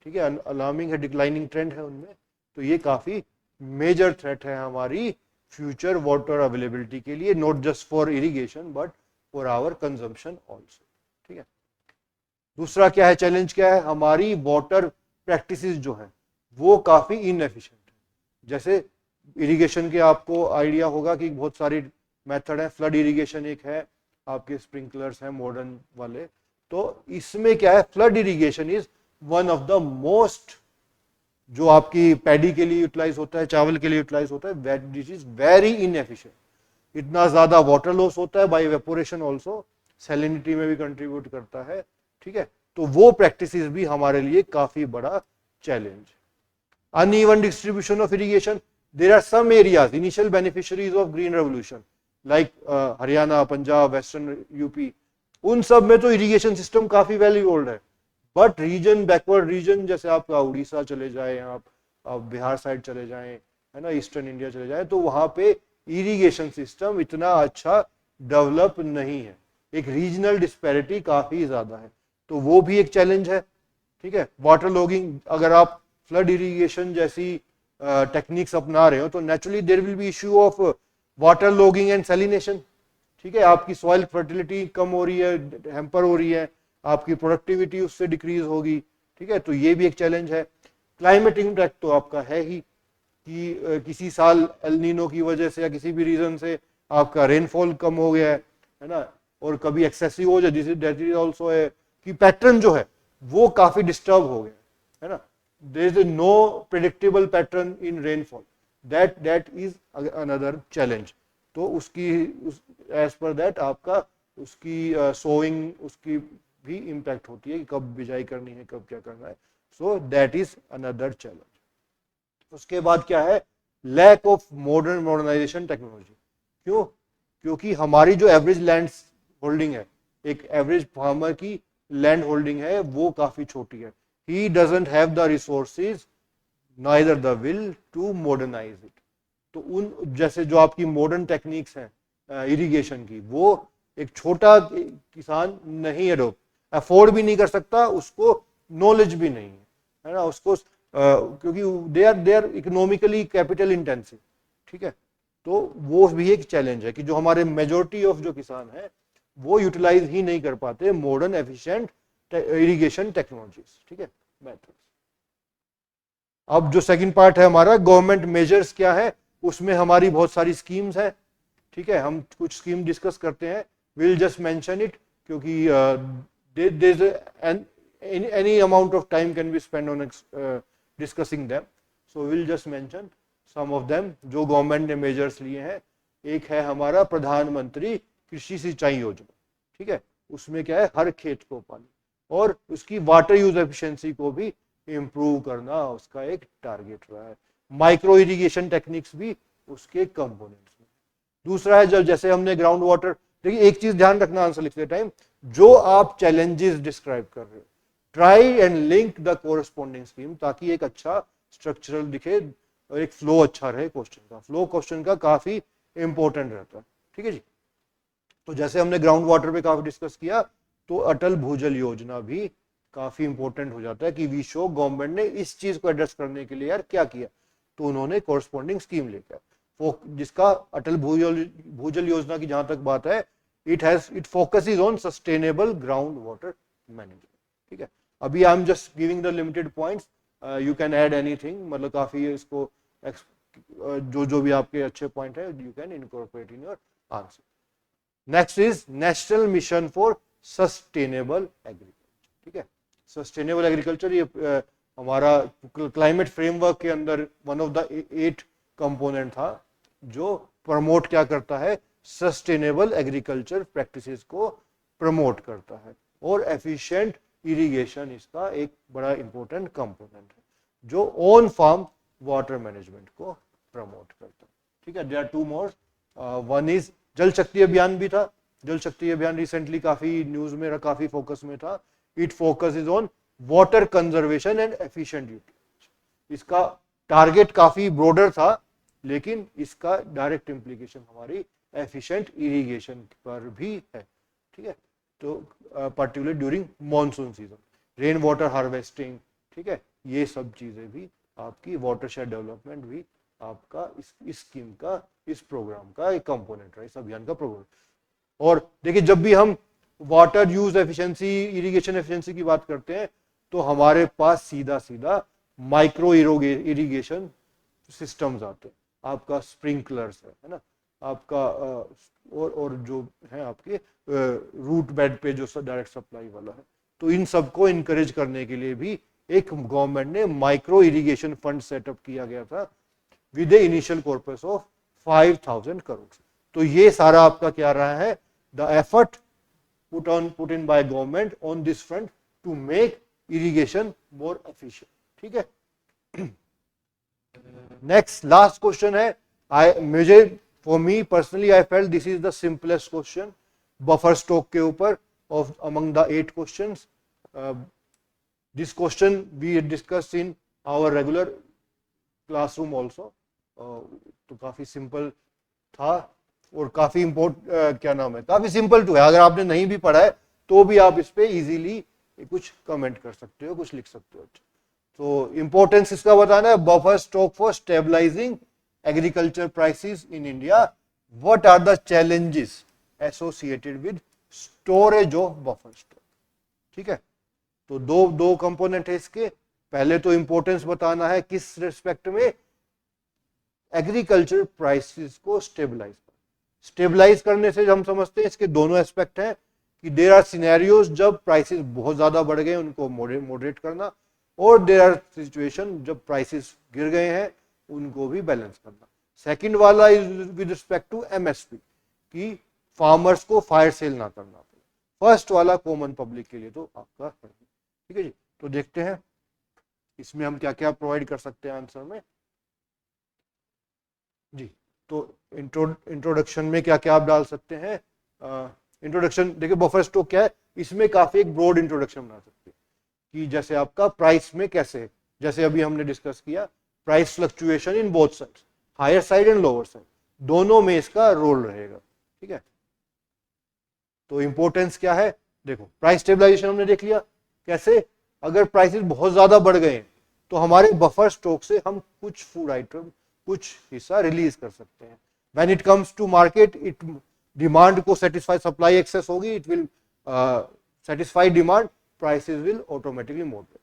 A: ठीक है, अलार्मिंग है, डिक्लाइनिंग ट्रेंड है उनमें। तो ये काफी मेजर थ्रेट है हमारी फ्यूचर वाटर अवेलेबिलिटी के लिए, not just for irrigation but for our consumption also, ठीक है। दूसरा क्या है, चैलेंज क्या है, हमारी वाटर प्रैक्टिसेस जो है वो काफी इनएफिशिएंट है। जैसे इरिगेशन के आपको आइडिया होगा कि बहुत सारी मेथड है, फ्लड इरिगेशन एक है, आपके स्प्रिंकलर्स हैं मॉडर्न वाले। तो इसमें क्या है, flood irrigation is one of the most, जो आपकी पैडी के लिए यूटिलाइज होता है, चावल के लिए यूटिलाइज होता है, दिस इज वेरी इनएफिशिएंट। इतना ज्यादा वाटर लॉस होता है, बाय इवेपोरेशन ऑल्सो, सैलिनिटी में भी कंट्रीब्यूट करता है, ठीक है। तो वो प्रैक्टिसेस भी हमारे लिए काफी बड़ा challenge. Uneven distribution of irrigation, there are some areas initial beneficiaries of green revolution like Haryana, Punjab, western UP, उन सब में तो इरिगेशन सिस्टम काफी वेल इवॉल्व है, बट रीजन, बैकवर्ड रीजन, जैसे आपका उड़ीसा चले जाए, आप बिहार साइड चले जाएं, है ना, ईस्टर्न इंडिया चले जाए, तो वहां पे इरिगेशन सिस्टम इतना अच्छा डेवलप नहीं है, एक रीजनल डिस्पैरिटी काफी ज्यादा है, तो वो भी एक चैलेंज है, ठीक है। वाटर लॉगिंग, अगर आप फ्लड इरिगेशन जैसी टेक्निक्स अपना रहे हो तो naturally there will be issue of water logging and salination, ठीक है। आपकी सॉइल फर्टिलिटी कम हो रही है, हैम्पर हो रही है, आपकी प्रोडक्टिविटी उससे डिक्रीज होगी, ठीक है, तो ये भी एक चैलेंज है। क्लाइमेट इम्पैक्ट तो आपका है ही, कि किसी साल एल नीनो की वजह से या किसी भी रीजन से आपका रेनफॉल कम हो गया है ना, और कभी एक्सेसिव हो जाए, दैट इज ऑल्सो है, कि पैटर्न जो है वो काफी डिस्टर्ब हो गया है ना, there is no predictable pattern in rainfall, that is another challenge. तो उसकी एज पर दैट आपका उसकी सोइंग उसकी भी इम्पैक्ट होती है कि कब बिजाई करनी है, कब क्या करना है, so that is another challenge. उसके बाद क्या है, लैक ऑफ मॉडर्नाइजेशन टेक्नोलॉजी। क्यों? क्योंकि हमारी जो एवरेज लैंड होल्डिंग है, एक एवरेज फार्मर की लैंड होल्डिंग है वो काफी छोटी है, he doesn't have the resources neither the will to modernise it. तो उन जैसे जो आपकी मॉडर्न टेक्निक्स हैं इरिगेशन की, वो एक छोटा किसान नहीं अफोर्ड भी नहीं कर सकता, उसको नॉलेज भी नहीं है ना, उसको क्योंकि they are economically capital intensive, ठीक है। तो वो भी एक चैलेंज है कि जो हमारे मेजोरिटी ऑफ जो किसान है वो यूटिलाइज ही नहीं कर पाते मॉडर्न एफिशिएंट इरिगेशन टेक्नोलॉजीज, ठीक है, मेथड्स। अब जो सेकंड पार्ट है हमारा, गवर्नमेंट मेजर्स क्या है, उसमें हमारी बहुत सारी स्कीम्स है, ठीक है। हम कुछ स्कीम डिस्कस करते हैं, विल जस्ट मेंशन इट, क्योंकि any amount of time can be spent on discussing them, so we'll just mention some of them जो गवर्नमेंट ने मेजर्स लिए हैं। एक है हमारा प्रधानमंत्री कृषि सिंचाई योजना, ठीक है, उसमें क्या है, हर खेत को पानी, और उसकी वाटर यूज एफिशिएंसी को भी इंप्रूव करना उसका एक टारगेट रहा है। माइक्रो इरिगेशन टेक्निक्स भी उसके कंपोनेंट्स में। दूसरा है, जब जैसे हमने ग्राउंड वाटर, देखिए एक चीज ध्यान रखना आंसर लिखते टाइम, जो आप चैलेंजेस डिस्क्राइब कर रहे हो, try and link the corresponding scheme, ताकि एक अच्छा स्ट्रक्चरल दिखे और एक फ्लो अच्छा रहे क्वेश्चन का। फ्लो क्वेश्चन का काफी इंपॉर्टेंट रहता है, ठीक है जी। तो जैसे हमने ग्राउंड वाटर पे काफी डिस्कस किया, तो अटल भूजल योजना भी काफी इंपॉर्टेंट हो जाता है कि वी शो गवर्नमेंट ने इस चीज को एड्रेस करने के लिए यार क्या किया, तो उन्होंने कोरस्पॉन्डिंग स्कीम लेकर, जिसका अटल भूजल योजना की जहां तक बात है, it focuses on sustainable ground water management, ठीक है। अभी I am just giving the limited points, you can add anything, मतलब काफी इसको जो भी आपके अच्छे पॉइंट है you can incorporate in your answer. Next is national mission for sustainable agriculture, ठीक है। सस्टेनेबल एग्रीकल्चर ये हमारा क्लाइमेट फ्रेमवर्क के अंदर वन ऑफ द 8 कंपोनेंट था जो प्रमोट क्या करता है, सस्टेनेबल एग्रीकल्चर प्रैक्टिसेस को प्रमोट करता है, और एफिशिएंट इरिगेशन इसका एक बड़ा इंपॉर्टेंट कंपोनेंट है जो ऑन फार्म वाटर मैनेजमेंट को प्रमोट करता है। ठीक है, there are two more, one is Jal Shakti अभियान भी था। जल शक्ति अभियान रिसेंटली काफी न्यूज में, काफी फोकस में था। It focus is on water conservation and efficient utilisation. इसका टारगेट काफी ब्रॉडर था, लेकिन इसका डायरेक्ट इंप्लीकेशन हमारी एफिशिएंट इरिगेशन पर भी है। ठीक है, तो particular during monsoon season, rain water harvesting, ठीक है, ये सब चीजें भी आपकी वाटरशेड डेवलपमेंट भी आपका इस स्कीम का, इस प्रोग्राम का एक कंपोनेंट है, इस अभियान का प्रोग्राम। और देखिए, जब भी हम water use efficiency, irrigation efficiency की बात करते हैं, तो हमारे पास सीधा सीधा माइक्रो इरिगेशन सिस्टम्स आते हैं। आपका स्प्रिंकलर्स है ना, आपका और जो है आपके रूट बेड पे जो डायरेक्ट सप्लाई वाला है। तो इन सबको इनकरेज करने के लिए भी एक गवर्नमेंट ने माइक्रो इरिगेशन फंड सेटअप किया गया था with A initial corpus of 5000 crore. तो ये सारा आपका क्या रहा है, the effort put in by government on this front to make irrigation more efficient. ठीक है, नेक्स्ट लास्ट क्वेश्चन है, मुझे for me personally I felt this is the simplest question buffer stock के ऊपर of among the 8 questions. This question we discuss in our regular classroom also, तो काफी simple था और काफी क्या नाम है, काफी सिंपल टू है। अगर आपने नहीं भी पढ़ा है तो भी आप इस पे इजीली कुछ कमेंट कर सकते हो, कुछ लिख सकते हो। तो इंपॉर्टेंस इसका बताना है, buffer stock for stabilising agriculture prices in India, what are the challenges associated with storage of buffer stock. ठीक है, तो दो कंपोनेंट है इसके। पहले तो इंपॉर्टेंस बताना है किस रिस्पेक्ट में, एग्रीकल्चर प्राइसेस को स्टेबलाइज करने से हम समझते हैं इसके दोनों एस्पेक्ट हैं कि देयर आर सिनेरियोज जब प्राइसेस बहुत ज्यादा बढ़ गए उनको मॉडरेट करना, और देयर आर सिचुएशन जब प्राइसेस गिर गए हैं उनको भी बैलेंस करना। सेकंड वाला is with respect to MSP, कि फार्मर्स को फायर सेल ना करना पड़े। फर्स्ट वाला कॉमन पब्लिक के लिए तो आपका, ठीक है जी। तो देखते हैं इसमें हम क्या क्या प्रोवाइड कर सकते हैं आंसर में जी। तो इंट्रोडक्शन में क्या क्या आप डाल सकते हैं, इंट्रोडक्शन देखिए बफर स्टॉक क्या है, इसमें काफी एक ब्रॉड इंट्रोडक्शन बना सकते हैं कि जैसे आपका प्राइस में कैसे है, जैसे अभी हमने डिस्कस किया price fluctuation in both side, higher side and lower side, दोनों में इसका रोल रहेगा। ठीक है, तो इंपॉर्टेंस क्या है, देखो प्राइस स्टेबलाइजेशन हमने देख लिया कैसे, अगर प्राइसेस बहुत ज्यादा बढ़ गए तो हमारे बफर स्टॉक से हम कुछ फूड आइटम, कुछ हिस्सा रिलीज कर सकते हैं। When it comes to market, it demand को सेटिस्फाई, सप्लाई एक्सेस होगी, it will satisfy demand, prices will automatically moderate.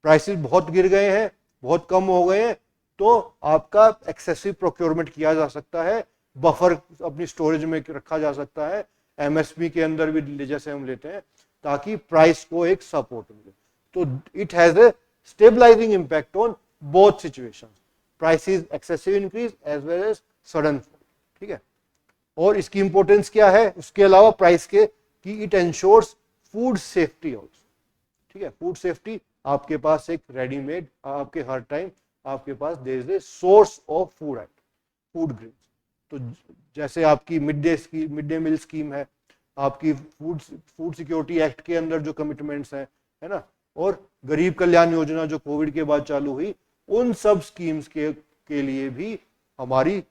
A: Prices बहुत गिर गए हैं, बहुत कम हो गए हैं, तो आपका एक्सेसिव प्रोक्योरमेंट किया जा सकता है, बफर अपनी स्टोरेज में रखा जा सकता है, एमएसपी के अंदर भी जैसे हम लेते हैं, ताकि प्राइस को एक सपोर्ट मिले। तो it has a stabilising impact on both situations, prices excessive increase as well as sudden fall. ठीक है, और इसकी इंपॉर्टेंस क्या है उसके अलावा प्राइस के, कि it ensures food safety also. ठीक है, फूड सेफ्टी, आपके पास एक रेडीमेड, आपके हर टाइम आपके पास there is a source of food item, food grains. तो जैसे आपकी मिड डे मील स्कीम है, आपकी फूड सिक्योरिटी एक्ट के अंदर जो कमिटमेंट्स हैं, है ना, और गरीब कल्याण योजना जो कोविड के बाद चालू हुई, उन सब स्कीम्स के लिए भी हमारी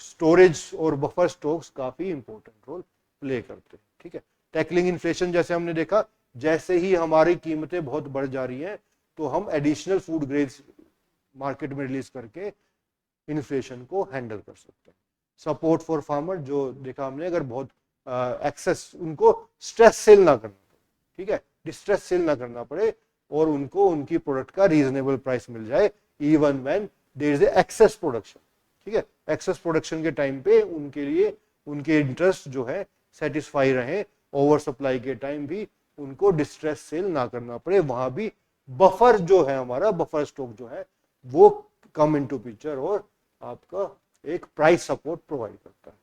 A: स्टोरेज और बफर स्टॉक्स काफी इंपॉर्टेंट रोल प्ले करते हैं। ठीक है, टैकलिंग इन्फ्लेशन, जैसे हमने देखा, जैसे ही हमारी कीमतें बहुत बढ़ जा रही हैं तो हम एडिशनल फूड ग्रेड्स मार्केट में रिलीज करके इन्फ्लेशन को हैंडल कर सकते हैं। सपोर्ट फॉर फार्मर, जो देखा हमने, अगर बहुत एक्सेस, उनको स्ट्रेस सेल ना करना पड़े, ठीक है, डिस्ट्रेस सेल ना करना पड़े, और उनको उनकी प्रोडक्ट का रीजनेबल प्राइस मिल जाए even when there is excess production. ठीक है, एक्सेस प्रोडक्शन के टाइम पे उनके लिए उनके इंटरेस्ट जो है सेटिस्फाई रहे, ओवर सप्लाई के टाइम भी उनको डिस्ट्रेस सेल ना करना पड़े, वहां भी बफर जो है, हमारा बफर स्टॉक जो है वो कम इनटू पिक्चर और आपका एक प्राइस सपोर्ट प्रोवाइड करता है।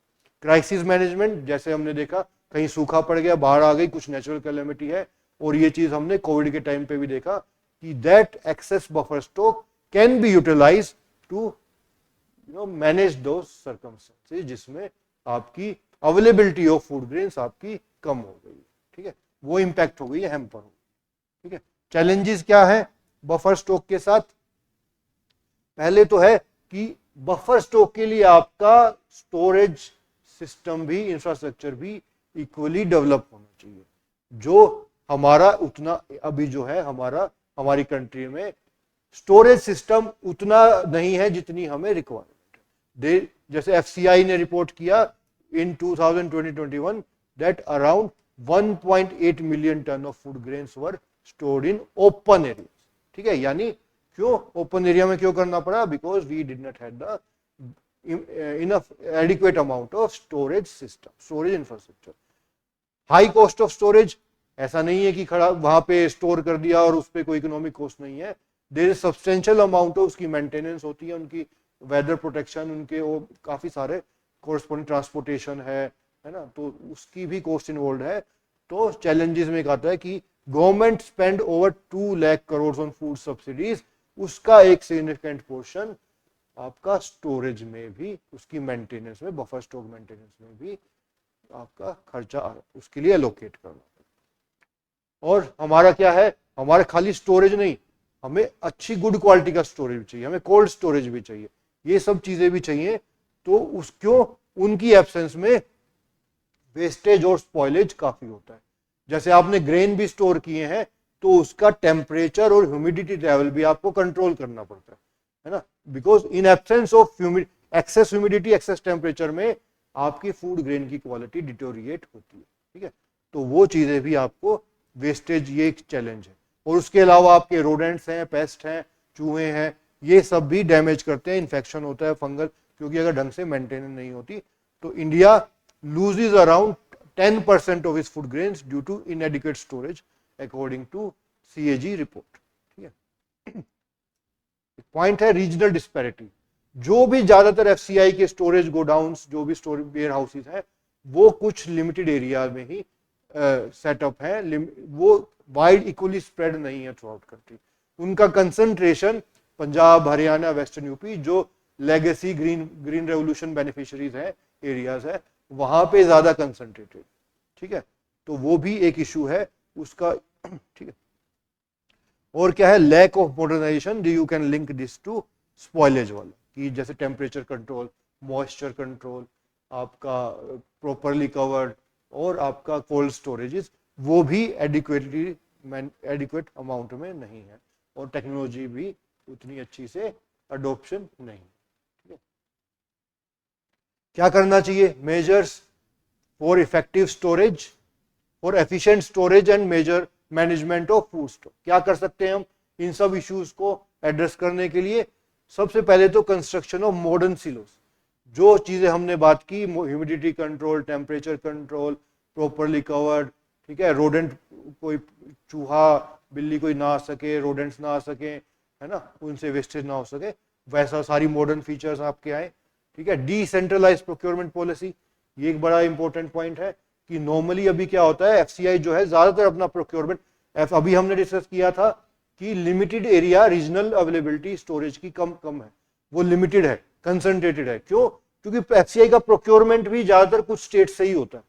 A: क्राइसिस मैनेजमेंट, जैसे हमने देखा कहीं सूखा पड़ गया, बाढ़ आ गई, कुछ नेचुरल कैलेमिटी है, और ये चीज हमने कोविड के टाइम पे भी देखा कि that excess buffer stock can be utilise to manage दो सर्कमस्टेंसेस जिसमें आपकी अवेलेबिलिटी ऑफ फूड ग्रेन्स आपकी कम हो गई, ठीक है, वो इंपैक्ट हो गई है, हैम्पर हो गई, ठीक है। चैलेंजेस क्या है बफर स्टॉक के साथ? पहले तो है कि बफर स्टॉक के लिए आपका स्टोरेज सिस्टम भी, इंफ्रास्ट्रक्चर भी इक्वली डेवलप होना चाहिए। जो हमारा उतना अभी जो है हमारी कंट्री में स्टोरेज सिस्टम उतना नहीं है जितनी हमें रिक्वायरमेंट है। जैसे एफसीआई ने रिपोर्ट किया in 2020-21 that around 1.8 million tonne of food grains were stored in open area, ठीक है। यानी क्यों ओपन एरिया में क्यों करना पड़ा? Because we did not have the enough adequate amount of storage system, storage infrastructure. High cost of storage, ऐसा नहीं है कि खड़ा वहां पे स्टोर कर दिया और उस पर कोई इकोनॉमिक कॉस्ट नहीं है। There is substantial amount of उसकी मेंटेनेंस होती है, उनकी वेदर प्रोटेक्शन, उनके वो काफी सारे कोरस्पोंडिंग ट्रांसपोर्टेशन है ना, तो उसकी भी कॉस्ट इन्वॉल्व है। तो चैलेंजेस में एक आता है कि government spend over 2 lakh crore on food subsidies, उसका एक सिग्निफिकेंट पोर्शन आपका स्टोरेज में भी, उसकी मेंटेनेंस में, बफर स्टॉक मेंटेनेंस में भी आपका खर्चा उसके लिए एलोकेट करना। और हमारा क्या है, हमारा खाली स्टोरेज नहीं, हमें अच्छी गुड क्वालिटी का स्टोरेज भी चाहिए, हमें कोल्ड स्टोरेज भी चाहिए, ये सब चीजें भी चाहिए। तो उस क्यों उनकी एब्सेंस में वेस्टेज और स्पॉइलेज काफी होता है। जैसे आपने ग्रेन भी स्टोर किए हैं तो उसका टेम्परेचर और ह्यूमिडिटी लेवल भी आपको कंट्रोल करना पड़ता है ना, because in absence of excess humidity, excess temperature में आपकी फूड ग्रेन की क्वालिटी डिटोरिएट होती है, ठीक है। तो वो चीजें भी आपको वेस्टेज, ये एक चैलेंज है। और उसके अलावा आपके रोडेंट्स हैं, पेस्ट हैं, चूहे हैं, ये सब भी डैमेज करते हैं, इन्फेक्शन होता है फंगल, क्योंकि अगर ढंग से मेंटेनेंस नहीं होती तो India loses around 10% of its food grains due to inadequate storage according to CAG report, ठीक है। पॉइंट है रीजनल डिस्पैरिटी। जो भी ज्यादातर FCI के स्टोरेज गोडाउन्स, जो भी स्टोरेज वेयर हाउसेज हैं, वो कुछ लिमिटेड एरिया में ही सेटअप है, वो वाइड इक्वली स्प्रेड नहीं है थ्रू आउट कंट्री। उनका concentration Punjab, Haryana, western UP, जो लेगेसी ग्रीन रेवोल्यूशन बेनिफिशियरीज है, एरियाज है, वहां पे ज्यादा कंसंट्रेटेड, ठीक है। तो वो भी एक इशू है उसका, ठीक है। और क्या है, lack of modernisation, you can link this to spoilage वाला, कि जैसे टेम्परेचर कंट्रोल, मॉइस्चर कंट्रोल, आपका प्रॉपरली कवर्ड, और आपका कोल्ड स्टोरेजेस, वो भी एडिक्वेट अमाउंट में नहीं है, और टेक्नोलॉजी भी उतनी अच्छी से अडोप्शन नहीं, ठीक है। क्या करना चाहिए? Measures for effective storage, for efficient storage and major management of food stock. क्या कर सकते हैं हम इन सब इश्यूज को एड्रेस करने के लिए? सबसे पहले तो कंस्ट्रक्शन ऑफ मॉडर्न सिलोस, जो चीजें हमने बात की, humidity control, temperature control, properly covered, ठीक है, रोडेंट, कोई चूहा बिल्ली कोई ना आ सके, रोडेंट्स ना आ सके, है ना, उनसे वेस्टेज ना हो सके, वैसा सारी मॉडर्न फीचर्स आपके आए, ठीक है। डिसेंट्रलाइज प्रोक्योरमेंट पॉलिसी, ये एक बड़ा इंपॉर्टेंट पॉइंट है कि नॉर्मली अभी क्या होता है, FCI जो है ज्यादातर अपना प्रोक्योरमेंट, अभी हमने डिस्कस किया था कि limited area regional availability storage की कम है, वो लिमिटेड है, कंसंट्रेटेड है। क्यों? क्योंकि FCI का प्रोक्योरमेंट भी ज्यादातर कुछ स्टेट से ही होता है,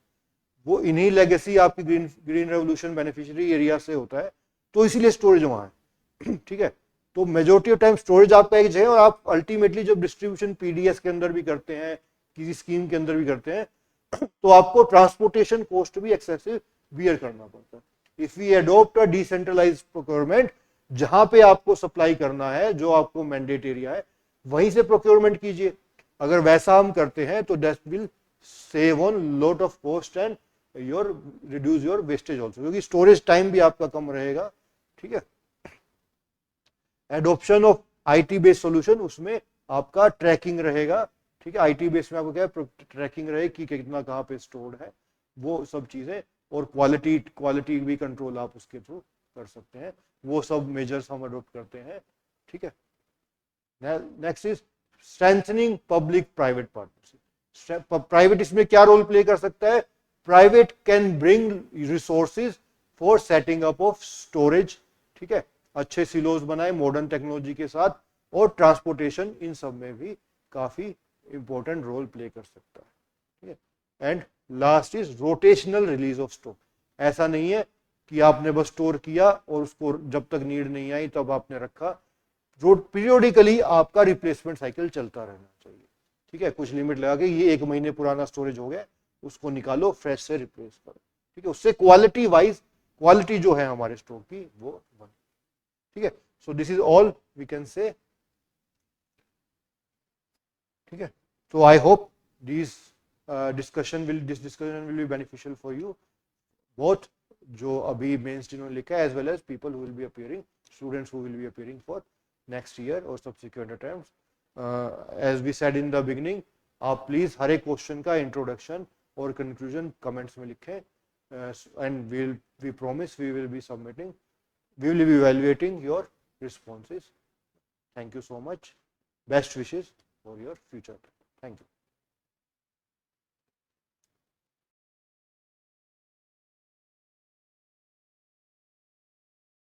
A: वो इन्हीं लेगेसी आपकी ग्रीन रेवोल्यूशन बेनिफिशियरी एरिया से होता है, तो इसीलिए स्टोरेज वहां है, ठीक है। तो मेजोरिटी ऑफ टाइम स्टोरेज आपका एक है, और आप अल्टीमेटली जब डिस्ट्रीब्यूशन PDS के अंदर भी करते हैं, किसी स्कीम के अंदर भी करते हैं, तो आपको ट्रांसपोर्टेशन कॉस्ट भी एक्सेसिव बियर करना पड़ता है। If we adopt a decentralised procurement, जहां पे आपको सप्लाई करना है, जो आपको मैंडेट एरिया है, वहीं से प्रोक्योरमेंट कीजिए। अगर वैसा हम करते हैं तो that will save on lot of cost and your reduce your wastage also, क्योंकि स्टोरेज टाइम भी आपका कम रहेगा, ठीक है। Adoption of IT based solution, उसमें आपका ट्रैकिंग रहेगा, ठीक है। IT बेस्ड में आपको क्या है, ट्रैकिंग रहे कि कितना कहाँ पे स्टोर्ड है, वो सब चीजें, और क्वालिटी भी कंट्रोल आप उसके थ्रू कर सकते हैं, वो सब मेजर्स हम अडोप्ट करते हैं, ठीक है। Next is strengthening public private partnership. Private इसमें क्या रोल प्ले कर सकता है? Private can bring resources for setting up of storage, ठीक है, अच्छे सिलोज बनाए मॉडर्न टेक्नोलॉजी के साथ, और ट्रांसपोर्टेशन, इन सब में भी काफी इंपॉर्टेंट रोल प्ले कर सकता है, ठीक है। And last is rotational release of stock. ऐसा नहीं है कि आपने बस स्टोर किया और उसको जब तक नीड नहीं आई तब आपने रखा। पीरियोडिकली आपका रिप्लेसमेंट साइकिल चलता रहना चाहिए, ठीक है। कुछ लिमिट लगा के ये 1 महीने पुराना स्टोरेज हो गया, उसको निकालो, फ्रेश से रिप्लेस करो, ठीक है। उससे क्वालिटी वाइज, क्वालिटी जो है हमारे स्टॉक की वो बने, ठीक है। So this is all we can say, ठीक है। So I hope this discussion will be beneficial for you both, जो अभी मेंस जिन्होंने लिखा है, as well as people who will be appearing, students who will be appearing for next year और subsequent attempts. As we said in the beginning, आप please हर एक question का introduction और कंक्लूजन कमेंट्स में लिखें, and we promise we will be submitting, we will be evaluating your responses. Thank you so much. Best wishes for your future. Thank you.